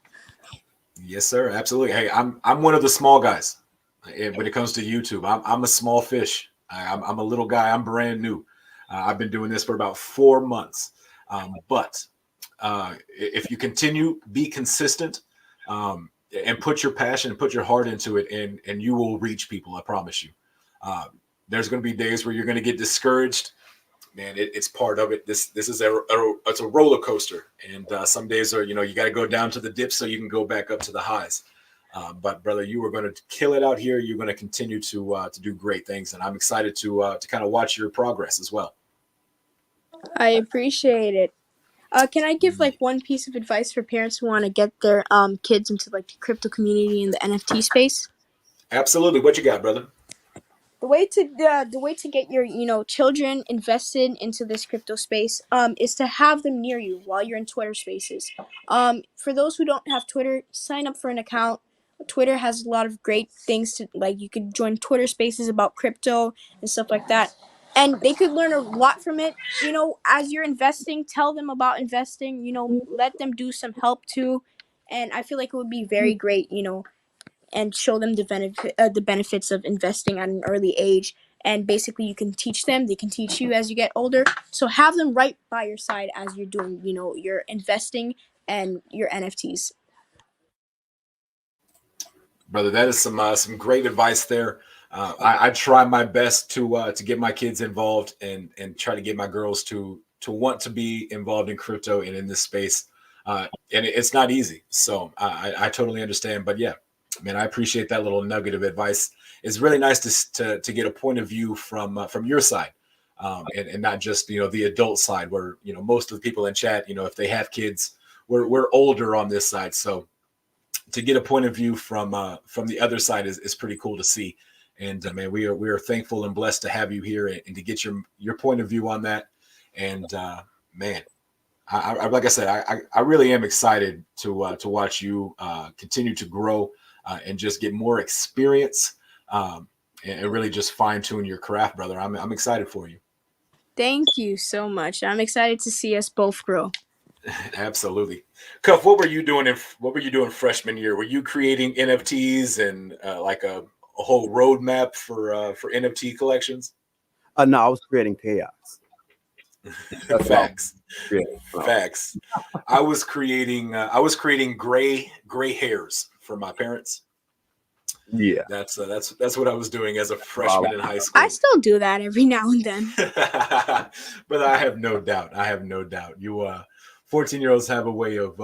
Yes, sir. Absolutely. Hey, I'm one of the small guys when it comes to YouTube. I'm a small fish. I'm a little guy. I'm brand new. I've been doing this for about 4 months. But if you continue, be consistent, and put your passion, put your heart into it, and you will reach people. I promise you. There's going to be days where you're going to get discouraged. Man, it's part of it. This is it's a roller coaster, and some days are you got to go down to the dip so you can go back up to the highs. But brother, you are going to kill it out here. You're going to continue to do great things, and I'm excited to kind of watch your progress as well. I appreciate it. Can I give one piece of advice for parents who want to get their kids into the crypto community and the NFT space? Absolutely. What you got, brother? The way to get your children invested into this crypto space is to have them near you while you're in Twitter Spaces. For those who don't have Twitter, sign up for an account. Twitter has a lot of great things to you could join Twitter Spaces about crypto and stuff like that. And they could learn a lot from it. As you're investing, tell them about investing, let them do some help too. And I feel like it would be very great, and show them the benefits of investing at an early age. And basically you can teach them, they can teach you as you get older. So have them right by your side as you're doing, your investing and your NFTs. Brother, that is some great advice there. I try my best to get my kids involved and try to get my girls to want to be involved in crypto and in this space. And it's not easy. So I totally understand. But yeah, man, I appreciate that little nugget of advice. It's really nice to get a point of view from your side, and not just the adult side where most of the people in chat, if they have kids, we're older on this side. So to get a point of view from the other side is pretty cool to see. And man, we are thankful and blessed to have you here and to get your point of view on that. And man, I like I said, I really am excited to watch you continue to grow and just get more experience and really just fine tune your craft, brother. I'm excited for you. Thank you so much. I'm excited to see us both grow. Absolutely. Cuff, what were you doing freshman year? Were you creating NFTs and like a whole roadmap for NFT collections? No, I was creating chaos. That's what I was Facts. creating. No. Facts. I was creating gray hairs for my parents. Yeah. That's what I was doing as a freshman in high school. I still do that every now and then. But I have no doubt. You 14-year-olds have a way of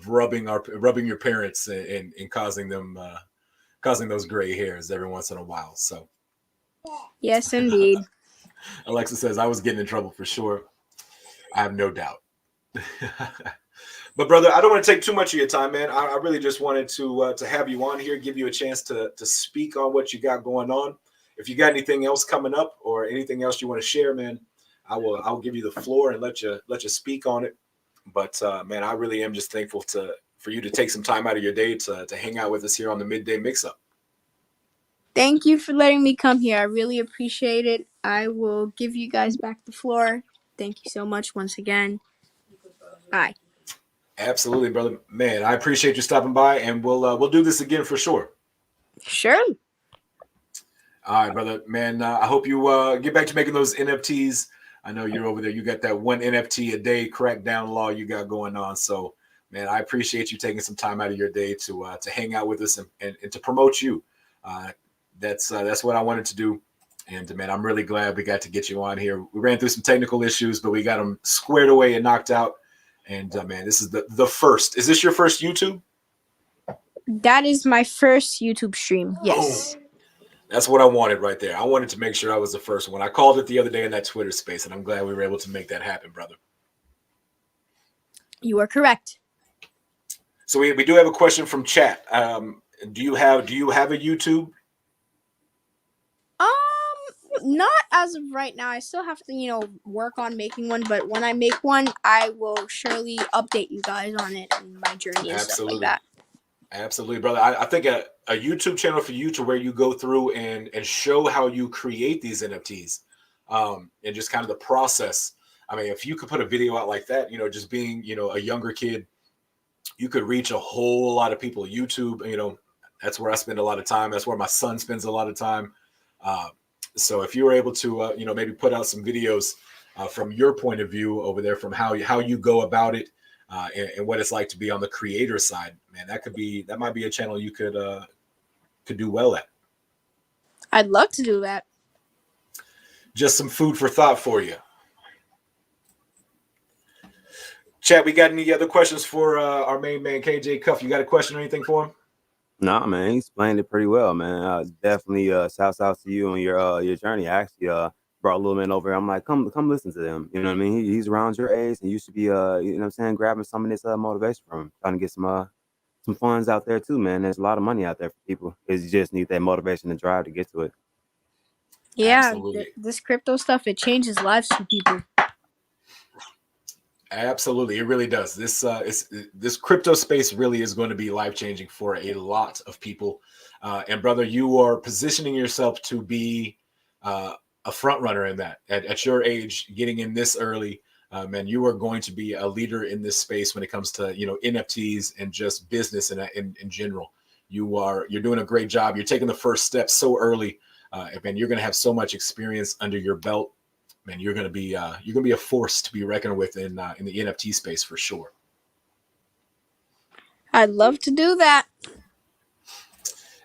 rubbing your parents and causing those gray hairs every once in a while. So Yes, indeed. Alexa says I was getting in trouble for sure. I have no doubt. But brother, I don't want to take too much of your time, man. I really just wanted to have you on here, give you a chance to speak on what you got going on. If you got anything else coming up or anything else you want to share, man, I'll give you the floor and let you speak on it. But man, I really am just thankful for you to take some time out of your day to hang out with us here on the Midday Mix-Up. Thank you for letting me come here. I really appreciate it. I will give you guys back the floor. Thank you so much once again. Bye. Absolutely, brother. Man, I appreciate you stopping by, and we'll do this again for sure. Sure. All right, brother. Man, I hope you get back to making those NFTs. I know you're over there. You got that one NFT a day crackdown law you got going on. So, man, I appreciate you taking some time out of your day to hang out with us and to promote you. That's what I wanted to do. And, man, I'm really glad we got to get you on here. We ran through some technical issues, but we got them squared away and knocked out. And, man, this is the first. Is this your first YouTube? That is my first YouTube stream. Yes. Oh, that's what I wanted right there. I wanted to make sure I was the first one. I called it the other day in that Twitter space, and I'm glad we were able to make that happen, brother. You are correct. So we do have a question from chat. Do you have a YouTube? Not as of right now. I still have to, work on making one. But when I make one, I will surely update you guys on it and my journey and stuff like that. Absolutely, brother. I think a YouTube channel for you to where you go through and show how you create these NFTs and just kind of the process. I mean, if you could put a video out like that, just being, a younger kid, you could reach a whole lot of people. YouTube, that's where I spend a lot of time. That's where my son spends a lot of time. So if you were able to, maybe put out some videos from your point of view over there, from how you go about it and what it's like to be on the creator side, man, that might be a channel you could do well at. I'd love to do that. Just some food for thought for you. Chat, we got any other questions for our main man, KJ Cuff? You got a question or anything for him? Nah, man, he explained it pretty well, man. Definitely shouts out to you on your journey. I actually brought a little man over. I'm like, come listen to him. You know what I mean? He's around your age, and you should be grabbing some of this motivation from him, trying to get some funds out there too, man. There's a lot of money out there for people. You just need that motivation and drive to get to it. Yeah, this crypto stuff, it changes lives for people. Absolutely, it really does. This crypto space really is going to be life-changing for a lot of people. And brother, you are positioning yourself to be a front runner in that. At your age, getting in this early, man, you are going to be a leader in this space when it comes to NFTs and just business in general. You're doing a great job. You're taking the first step so early, and you're going to have so much experience under your belt. Man, you're gonna be a force to be reckoned with in the NFT space for sure. I'd love to do that.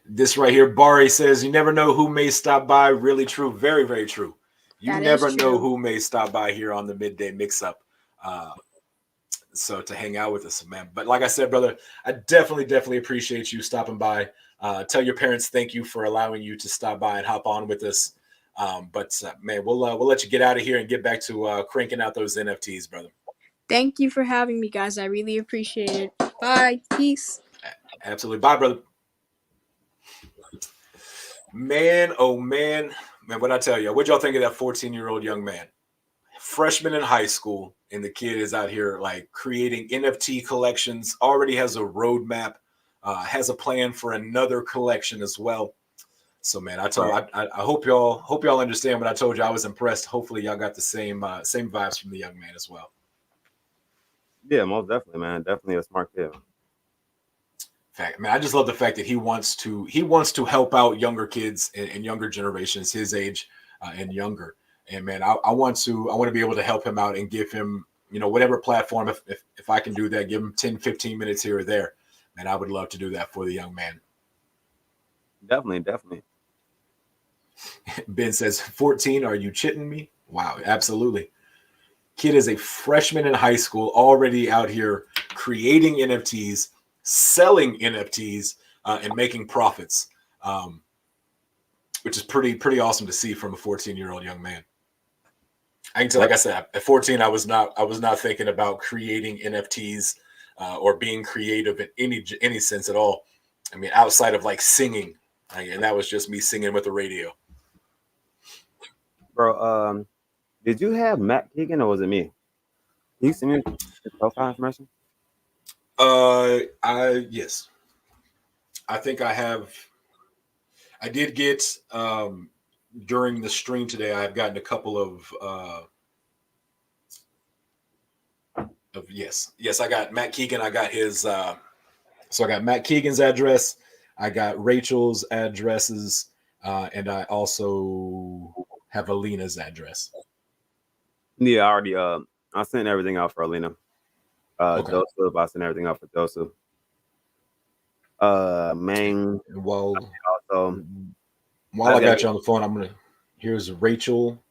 This right here, Bari says, "You never know who may stop by." Really true, very very true. You never know who may stop by here on the Midday Mix-Up. So to hang out with us, man. But like I said, brother, I definitely appreciate you stopping by. Tell your parents thank you for allowing you to stop by and hop on with us. But man, we'll let you get out of here and get back to cranking out those NFTs, brother. Thank you for having me, guys. I really appreciate it. Bye. Peace. Absolutely. Bye, brother. Man, oh man, what I tell you, what'd y'all think of that 14-year-old young man? Freshman in high school, and the kid is out here like creating NFT collections, already has a roadmap, has a plan for another collection as well. So man, I hope y'all understand what I told you. I was impressed. Hopefully y'all got the same vibes from the young man as well. Yeah, most definitely, man. Definitely a smart kid. Fact, man, I just love the fact that he wants to help out younger kids and younger generations, his age and younger. And man, I want to be able to help him out and give him, you know, whatever platform, if I can do that, give him 10, 15 minutes here or there. Man, I would love to do that for the young man. Definitely. Ben says, 14, are you chitting me? Wow, absolutely. Kid is a freshman in high school, already out here creating NFTs, selling NFTs, and making profits, which is pretty awesome to see from a 14-year-old young man. I can tell, like I said, at 14, I was not thinking about creating NFTs or being creative in any sense at all. I mean, outside of like singing, and that was just me singing with the radio. Bro, did you have Matt Keegan or was it me? Can you send me his profile information? Yes. I think I have. I did get during the stream today. I've gotten a couple of yes. I got Matt Keegan. I got his. So I got Matt Keegan's address. I got Rachel's addresses, and I also have Alina's address. Yeah, I already. I sent everything out for Alina. Okay. Joseph, I sent everything out for Joseph. While also, I got you on the phone, here's Rachel.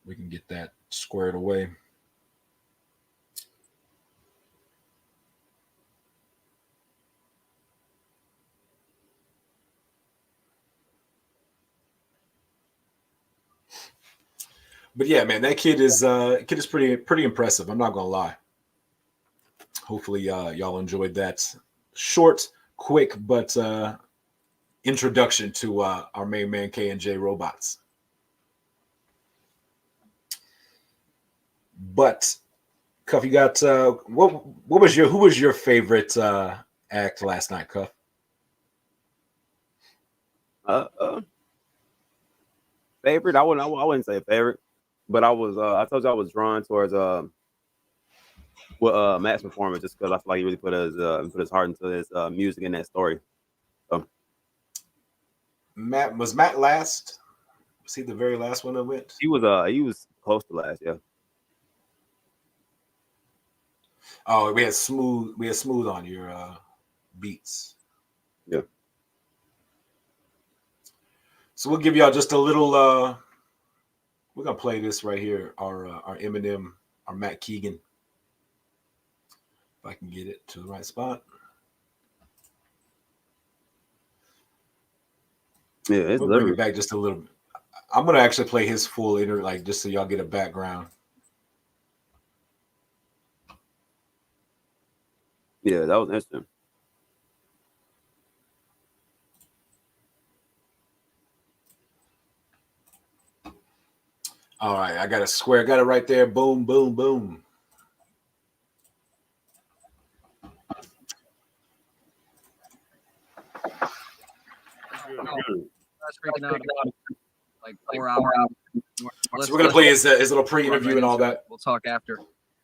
We can get that squared away. But yeah, man, that kid is pretty impressive. I'm not gonna lie. Hopefully, y'all enjoyed that short, quick, but introduction to our main man K&J Robots. But Cuff, you got who was your favorite act last night, Cuff? Favorite? I wouldn't say favorite, but I was. I told you I was drawn towards Matt's performance just because I feel like he really put his heart into his music and that story. So. Was Matt last? Was he the very last one that went? He was close to last, yeah. Oh, we had smooth on your beats. Yeah. So we'll give y'all just a little. We're gonna play this right here. Our Eminem, our Matt Keegan. If I can get it to the right spot. Yeah, it's we'll bring it back just a little bit. I'm gonna actually play his full interview, like just so y'all get a background. Yeah, that was interesting. All right, I got a square. Got it right there. Boom, boom, boom. Freaking out like 4 hours. So we're gonna play his little pre-interview and all that. We'll talk after.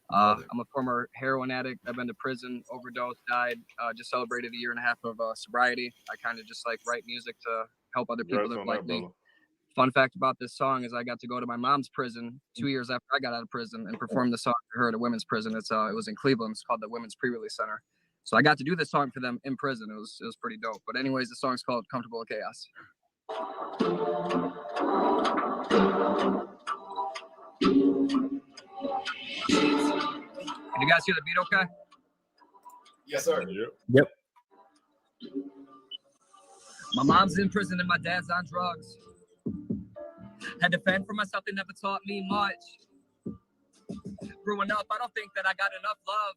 I'm a former heroin addict. I've been to prison, overdosed, died. Just celebrated a year and a half of sobriety. I kind of just like write music to help other people live like me. Fun fact about this song is I got to go to my mom's prison 2 years after I got out of prison and perform the song for her at a women's prison. It was in Cleveland. It's called the Women's Pre-Release Center. So I got to do this song for them in prison. It was pretty dope. But anyways, the song's called Comfortable Chaos. Can you guys hear the beat okay? Yes, sir. Yep. My mom's in prison and my dad's on drugs. Had to fend for myself, they never taught me much. Growing up, I don't think that I got enough love.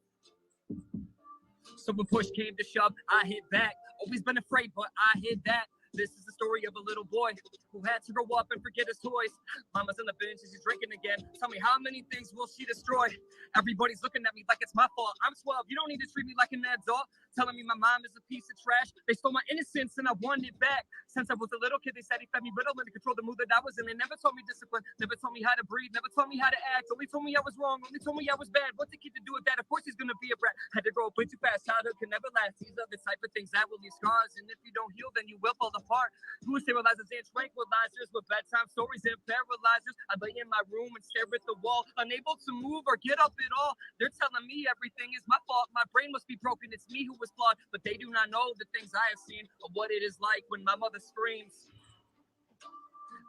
So when push came to shove, I hit back. Always been afraid, but I hid that. This is the story of a little boy boy who had to grow up and forget his toys. Mama's on the bench and she's drinking again. Tell me, how many things will she destroy? Everybody's looking at me like it's my fault. I'm 12, you don't need to treat me like an adult. Telling me my mom is a piece of trash. They stole my innocence and I wanted it back. Since I was a little kid, they said he fed me Ritalin to control the mood that I was in. They never taught me discipline, never taught me how to breathe, never taught me how to act. Only told me I was wrong, only told me I was bad. What's a kid to do with that? Of course he's gonna be a brat. Had to grow up way too fast, childhood can never last. These are the type of things that will leave scars. And if you don't heal, then you will fall apart. Who sterilizers and tranquilizers with bedtime stories and paralyzers? I lay in my room and stare at the wall, unable to move or get up at all. They're telling me everything is my fault. My brain must be broken. It's me who was flawed. But they do not know the things I have seen or what it is like when my mother screams.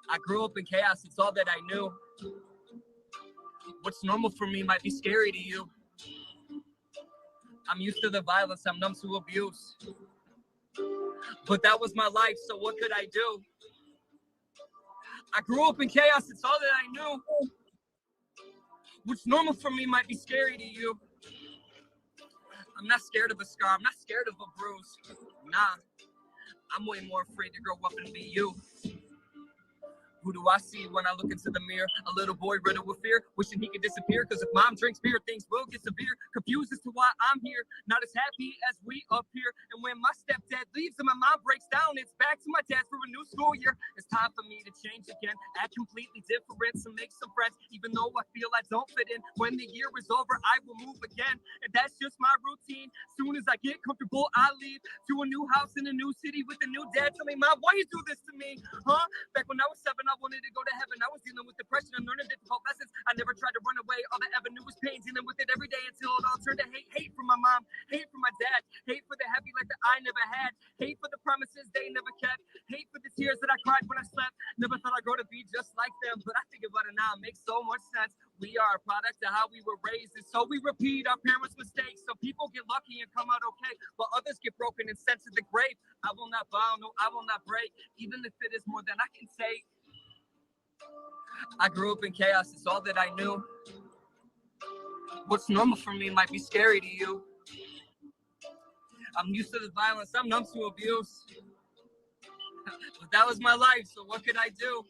I grew up in chaos. It's all that I knew. What's normal for me might be scary to you. I'm used to the violence. I'm numb to abuse. But that was my life, so what could I do? I grew up in chaos. It's all that I knew. What's normal for me might be scary to you. I'm not scared of a scar. I'm not scared of a bruise. Nah, I'm way more afraid to grow up and be you. Who do I see when I look into the mirror? A little boy riddled with fear, wishing he could disappear. Cause if mom drinks beer, things will get severe. Confused as to why I'm here, not as happy as we up here. And when my stepdad leaves and my mom breaks down, it's back to my dad for a new school year. It's time for me to change again, act completely different, and make some friends. Even though I feel I don't fit in, when the year is over, I will move again. And that's just my routine. Soon as I get comfortable, I leave to a new house in a new city with a new dad. Tell me, Mom, why you do this to me? Huh? Back when I was 7, I wanted to go to heaven. I was dealing with depression and learning difficult lessons. I never tried to run away. All I ever knew was pain, dealing with it every day until it all turned to hate. Hate for my mom, hate for my dad, hate for the happy life that I never had, hate for the promises they never kept, hate for the tears that I cried when I slept. Never thought I'd grow to be just like them, but I think about it now, it makes so much sense. We are a product of how we were raised, and so we repeat our parents' mistakes. So people get lucky and come out okay, while others get broken and sent to the grave. I will not bow, no, I will not break, even if it is more than I can take. I grew up in chaos, it's all that I knew. What's normal for me might be scary to you. I'm used to the violence, I'm numb to abuse. But that was my life, so what could I do?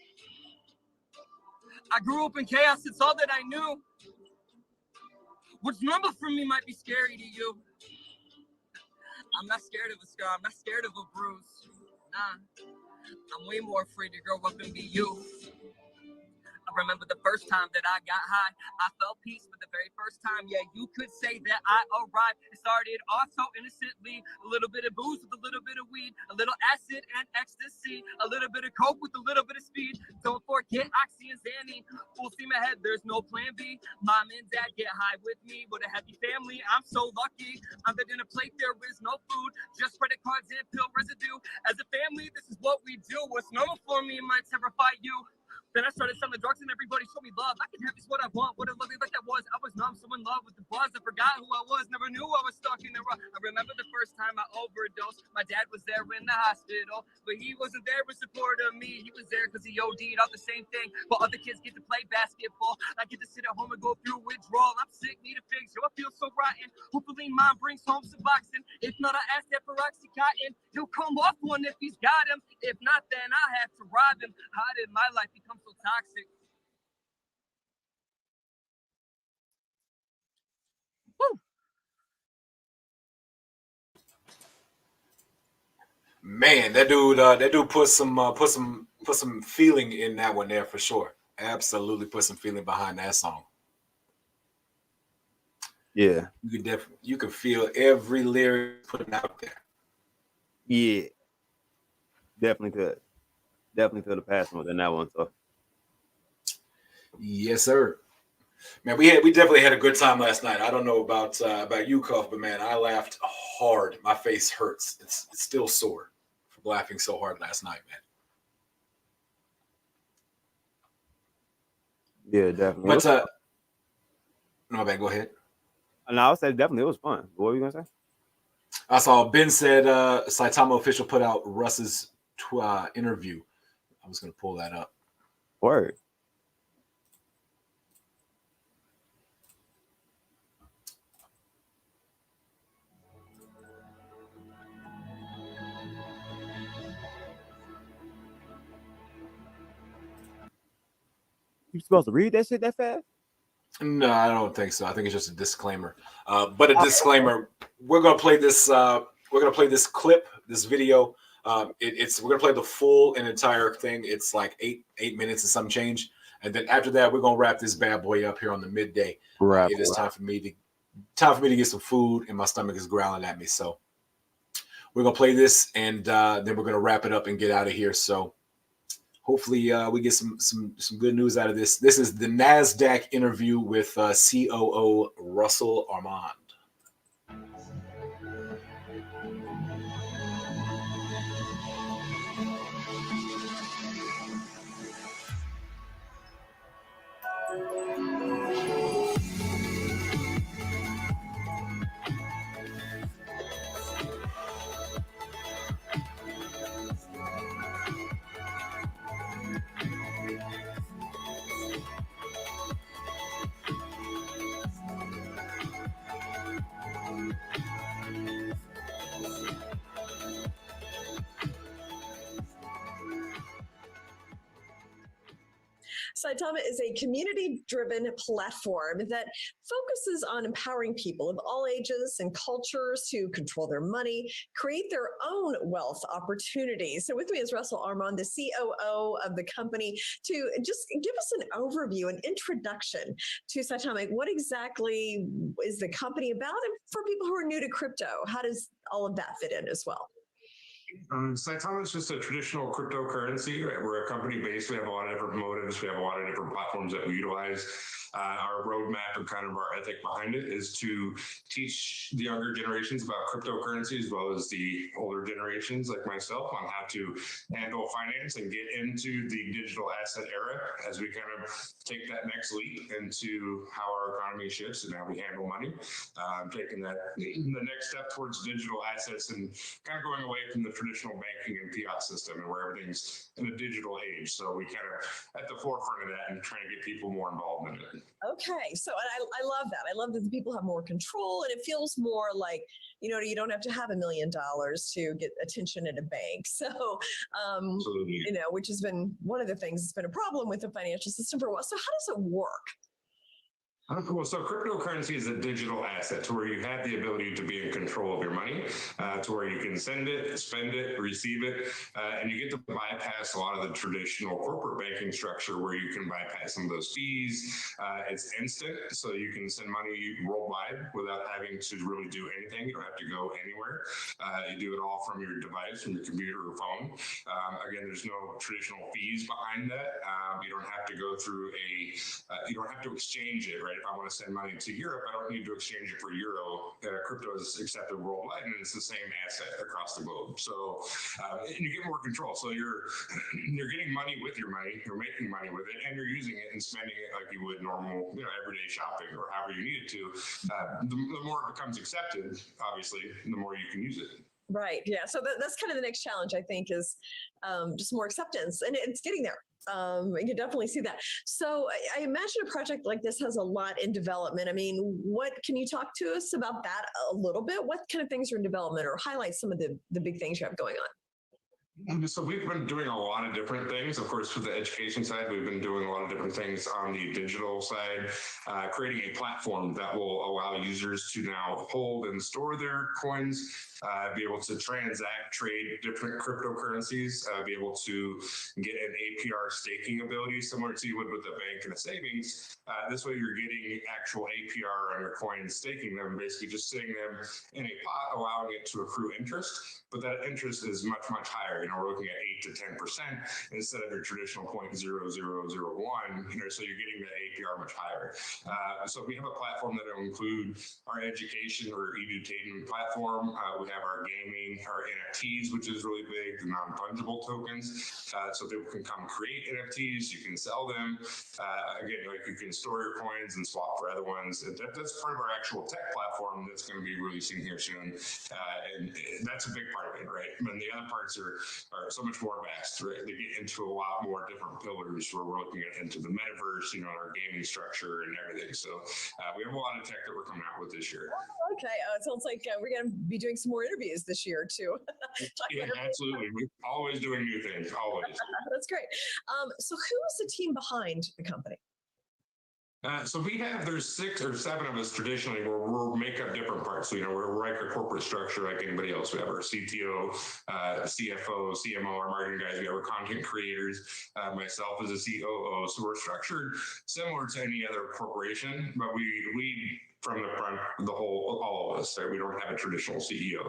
I grew up in chaos, it's all that I knew. What's normal for me might be scary to you. I'm not scared of a scar, I'm not scared of a bruise. Nah, I'm way more afraid to grow up and be you. I remember the first time that I got high. I felt peace for the very first time. Yeah, you could say that I arrived. It started off so innocently. A little bit of booze with a little bit of weed. A little acid and ecstasy. A little bit of coke with a little bit of speed. Don't forget Oxy and Xanny. Full steam ahead, there's no plan B. Mom and dad get high with me. What a happy family, I'm so lucky. On the dinner plate, there is no food. Just credit cards and pill residue. As a family, this is what we do. What's normal for me might terrify you. Then I started selling drugs and everybody showed me love. I can have this what I want. What a lovely life that was. I was numb, so in love with the buzz. I forgot who I was. Never knew I was stuck in the rut. I remember the first time I overdosed. My dad was there in the hospital, but he wasn't there in support of me. He was there because he OD'd off the same thing. While other kids get to play basketball, I get to sit at home and go through withdrawal. I'm sick, need a fix. Yo, I feel so rotten. Hopefully mom brings home Suboxone. If not, I ask that for Oxycontin. He'll come off one if he's got him. If not, then I have to rob him. How did my life become so toxic? Woo. Man, that dude put some feeling in that one there for sure. Absolutely put some feeling behind that song. Yeah. You could feel every lyric putting out there. Yeah. Definitely could. Definitely feel the passion within that one. So yes, sir. Man, we definitely had a good time last night. I don't know about you, Cuff, but man, I laughed hard. My face hurts. It's still sore from laughing so hard last night, man. yeah, definitely. But no, man, go ahead. No, I would say definitely it was fun. What were you gonna say? I saw Ben said Saitama official put out Russ's interview. I was gonna pull that up. Word. You supposed to read that shit that fast? No, I don't think so. I think it's just a disclaimer. But a disclaimer. We're gonna play this. We're gonna play this clip, this video. We're gonna play the full and entire thing. It's like eight minutes and some change. And then after that, we're gonna wrap this bad boy up here on the midday. Right. It is time for me to get some food, and my stomach is growling at me. So we're gonna play this, and then we're gonna wrap it up and get out of here. So hopefully we get some good news out of this. This is the NASDAQ interview with COO Russell Armand. Saitama is a community-driven platform that focuses on empowering people of all ages and cultures to control their money, create their own wealth opportunities. So with me is Russell Armand, the COO of the company, to just give us an overview, an introduction to Saitama. What exactly is the company about? And for people who are new to crypto, how does all of that fit in as well? Saitama is just a traditional cryptocurrency. Right? We're a company based. We have a lot of different motives. We have a lot of different platforms that we utilize. Our roadmap and kind of our ethic behind it is to teach the younger generations about cryptocurrency, as well as the older generations like myself, on how to handle finance and get into the digital asset era as we kind of take that next leap into how our economy shifts and how we handle money. Taking that the next step towards digital assets and kind of going away from the traditional banking and fiat system and where everything's in a digital age. So we kind of at the forefront of that and trying to get people more involved in it. Okay, so I love that. I love that the people have more control, and it feels more like, you don't have to have $1 million to get attention at a bank. So, which has been one of the things that's been a problem with the financial system for a while. So how does it work? Well, so cryptocurrency is a digital asset to where you have the ability to be in control of your money, to where you can send it, spend it, receive it, and you get to bypass a lot of the traditional corporate banking structure where you can bypass some of those fees. It's instant, so you can send money worldwide without having to really do anything. You don't have to go anywhere. You do it all from your device, from your computer or phone. Again, there's no traditional fees behind that. You don't have to go through you don't have to exchange it, right? If I want to send money to Europe, I don't need to exchange it for euro. Crypto is accepted worldwide, and it's the same asset across the globe. So, and you get more control. So you're getting money with your money, you're making money with it, and you're using it and spending it like you would normal, everyday shopping or however you need it to. The more it becomes accepted, obviously, the more you can use it. Right. Yeah. So that's kind of the next challenge, I think, is just more acceptance, and it's getting there. You can definitely see that. So I imagine a project like this has a lot in development. I mean, what can you talk to us about that a little bit? What kind of things are in development, or highlight some of the big things you have going on? So we've been doing a lot of different things. Of course, for the education side, we've been doing a lot of different things on the digital side, creating a platform that will allow users to now hold and store their coins, be able to transact, trade different cryptocurrencies, be able to get an APR staking ability similar to you would with a bank and a savings. This way you're getting actual APR on your coins, staking them, basically just sitting them in a pot, allowing it to accrue interest. But that interest is much, much higher. We're looking at 8 to 10% instead of your traditional 0.0001. So you're getting the APR much higher. So we have a platform that will include our education or edutainment platform. We have our gaming, our NFTs, which is really big, the non-fungible tokens. So people can come create NFTs, you can sell them. Again, you can store your coins and swap for other ones. That's part of our actual tech platform that's going to be releasing here soon. And that's a big part of it, right? And the other parts are so much more vast, right? They get into a lot more different pillars where we're looking into the metaverse, our gaming structure and everything. So we have a lot of tech that we're coming out with this year. Okay. It sounds like we're going to be doing some more interviews this year too. Yeah, absolutely. We're always doing new things, always. That's great. So who is the team behind the company? So there's 6 or 7 of us traditionally where we'll make up different parts. So, we're like a corporate structure like anybody else. We have our CTO, CFO, CMO, our marketing guys. We have our content creators, myself as a COO. So we're structured similar to any other corporation, but we lead from the front, all of us, right? We don't have a traditional CEO.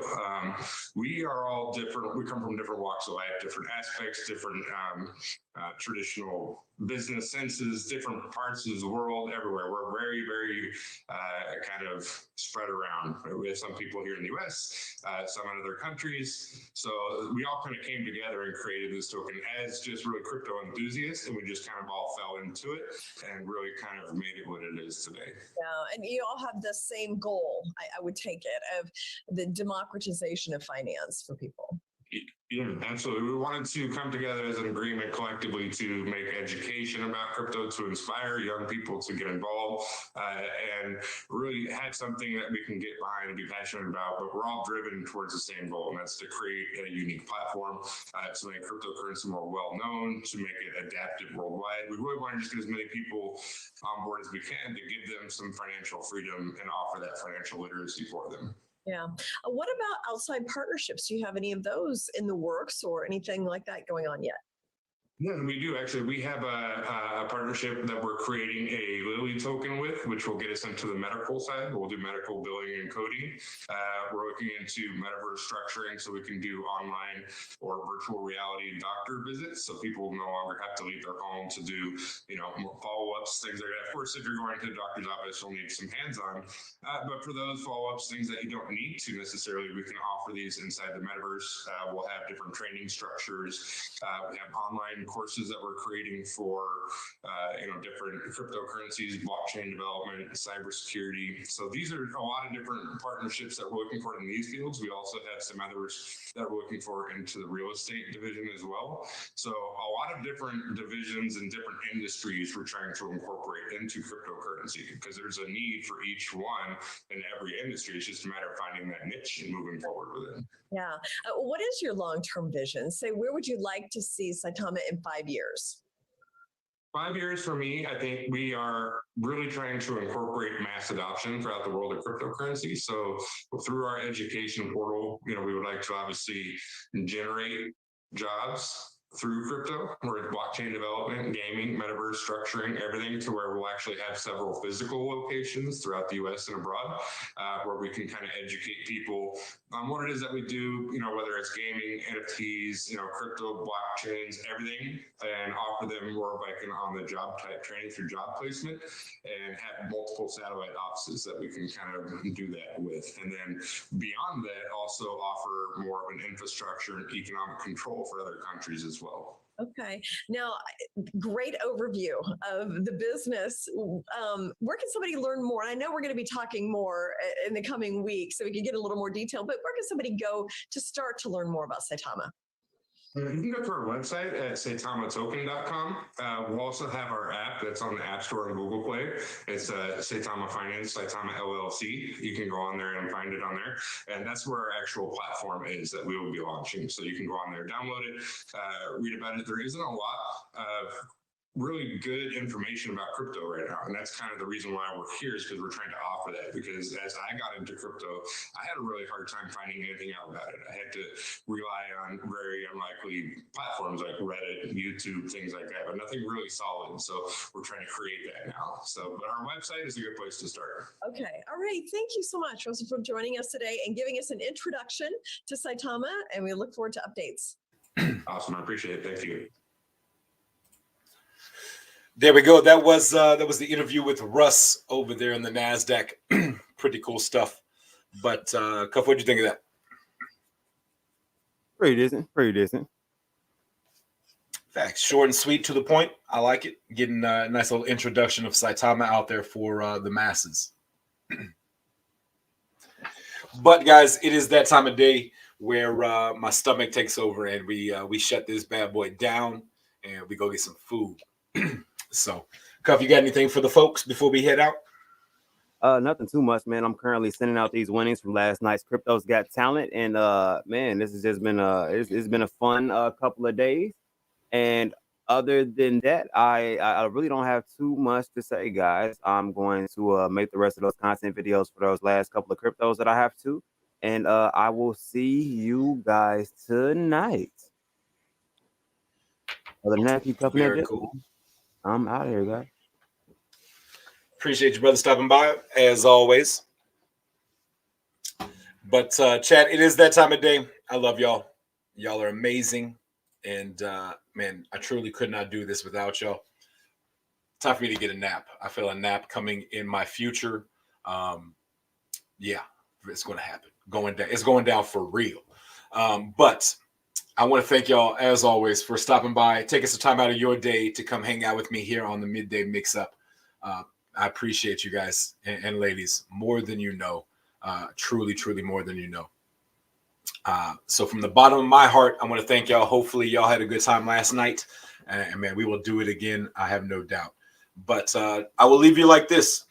We are all different. We come from different walks of life, different aspects, different traditional business senses, different parts of the world, everywhere. We're very, very kind of spread around. We have some people here in the US, some in other countries. So we all kind of came together and created this token as just really crypto enthusiasts, and we just kind of all fell into it and really kind of made it what it is today. Yeah, and you all have the same goal, I would take it, of the democratization of finance for people. Yeah, absolutely. We wanted to come together as an agreement collectively to make education about crypto, to inspire young people to get involved, and really have something that we can get behind and be passionate about. But we're all driven towards the same goal, and that's to create a unique platform to make cryptocurrency more well known, to make it adaptive worldwide. We really want to just get as many people on board as we can to give them some financial freedom and offer that financial literacy for them. Yeah. What about outside partnerships? Do you have any of those in the works or anything like that going on yet? Yeah, we do actually. We have a partnership that we're creating a Lily token with, which will get us into the medical side. We'll do medical billing and coding. We're looking into metaverse structuring so we can do online or virtual reality doctor visits, so people no longer have to leave their home to do, more follow-ups, things like that. Of course, if you're going to the doctor's office, you'll need some hands-on. But for those follow-ups, things that you don't need to necessarily, we can offer these inside the metaverse. We'll have different training structures. We have online courses that we're creating for different cryptocurrencies, blockchain development, cybersecurity. So these are a lot of different partnerships that we're looking for in these fields. We also have some others that we're looking for into the real estate division as well. So a lot of different divisions and different industries we're trying to incorporate into cryptocurrency, because there's a need for each one in every industry. It's just a matter of finding that niche and moving forward with it. Yeah. What is your long-term vision? Say, where would you like to see Saitama in 5 years? 5 years for me, I think we are really trying to incorporate mass adoption throughout the world of cryptocurrency. So through our education portal, we would like to obviously generate jobs through crypto, where it's blockchain development, gaming, metaverse structuring, everything, to where we'll actually have several physical locations throughout the US and abroad, where we can kind of educate people on what it is that we do, whether it's gaming, NFTs, crypto, blockchains, everything, and offer them more of like an on-the-job type training through job placement, and have multiple satellite offices that we can kind of do that with. And then beyond that, also offer more of an infrastructure and economic control for other countries as well. Okay. Now, great overview of the business. Where can somebody learn more? And I know we're going to be talking more in the coming weeks, so we can get a little more detail, but where can somebody go to start to learn more about Saitama? You can go to our website at saitamatoken.com. We'll also have our app that's on the App Store and Google Play. It's Saitama Finance, Saitama LLC. You can go on there and find it on there. And that's where our actual platform is that we will be launching. So you can go on there, download it, read about it. There isn't a lot of really good information about crypto right now, and that's kind of the reason why we're here, is because we're trying to offer that. Because as I got into crypto, I had a really hard time finding anything out about it. I had to rely on very unlikely platforms like Reddit, YouTube, things like that, but nothing really solid. So we're trying to create that now. So, but our website is a good place to start. Okay. All right. Thank you so much, Rosa, for joining us today and giving us an introduction to Saitama, and we look forward to updates. Awesome. I appreciate it. Thank you. There we go. That was the interview with Russ over there in the NASDAQ. Pretty cool stuff. But Cuff, what'd you think of that? Pretty decent. Facts. Short and sweet, to the point. I like it. Getting a nice little introduction of Saitama out there for the masses. But guys, it is that time of day where my stomach takes over, and we shut this bad boy down and we go get some food. So, Cuff, you got anything for the folks before we head out? Nothing too much, man. I'm currently sending out these winnings from last night's Crypto's Got Talent, and man, this has just been it's been a fun couple of days. And other than that, I really don't have too much to say, guys. I'm going to make the rest of those content videos for those last couple of cryptos that I have to, and I will see you guys tonight. Other than that, keep cupping that Very dip, cool. man. I'm out of here, guys. Appreciate you, brother, stopping by as always. But chat, it is that time of day. I love y'all. Y'all are amazing. And man, I truly could not do this without y'all. Time for me to get a nap. I feel a nap coming in my future. Yeah, it's going to happen. Going down. It's going down for real. But I want to thank y'all, as always, for stopping by, taking some time out of your day to come hang out with me here on the Midday Mix-Up. I appreciate you guys and ladies more than you know. Truly, truly more than you know. So from the bottom of my heart, I want to thank y'all. Hopefully y'all had a good time last night. And man, we will do it again. I have no doubt. But I will leave you like this.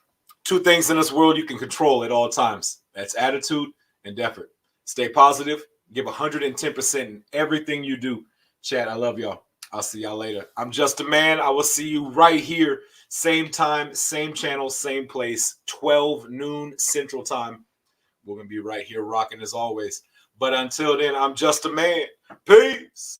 2 things in this world you can control at all times. That's attitude and effort. Stay positive. Give 110% in everything you do. Chat, I love y'all. I'll see y'all later. I'm JustAman. I will see you right here. Same time, same channel, same place. 12 noon Central Time. We're going to be right here rocking as always. But until then, I'm JustAman. Peace.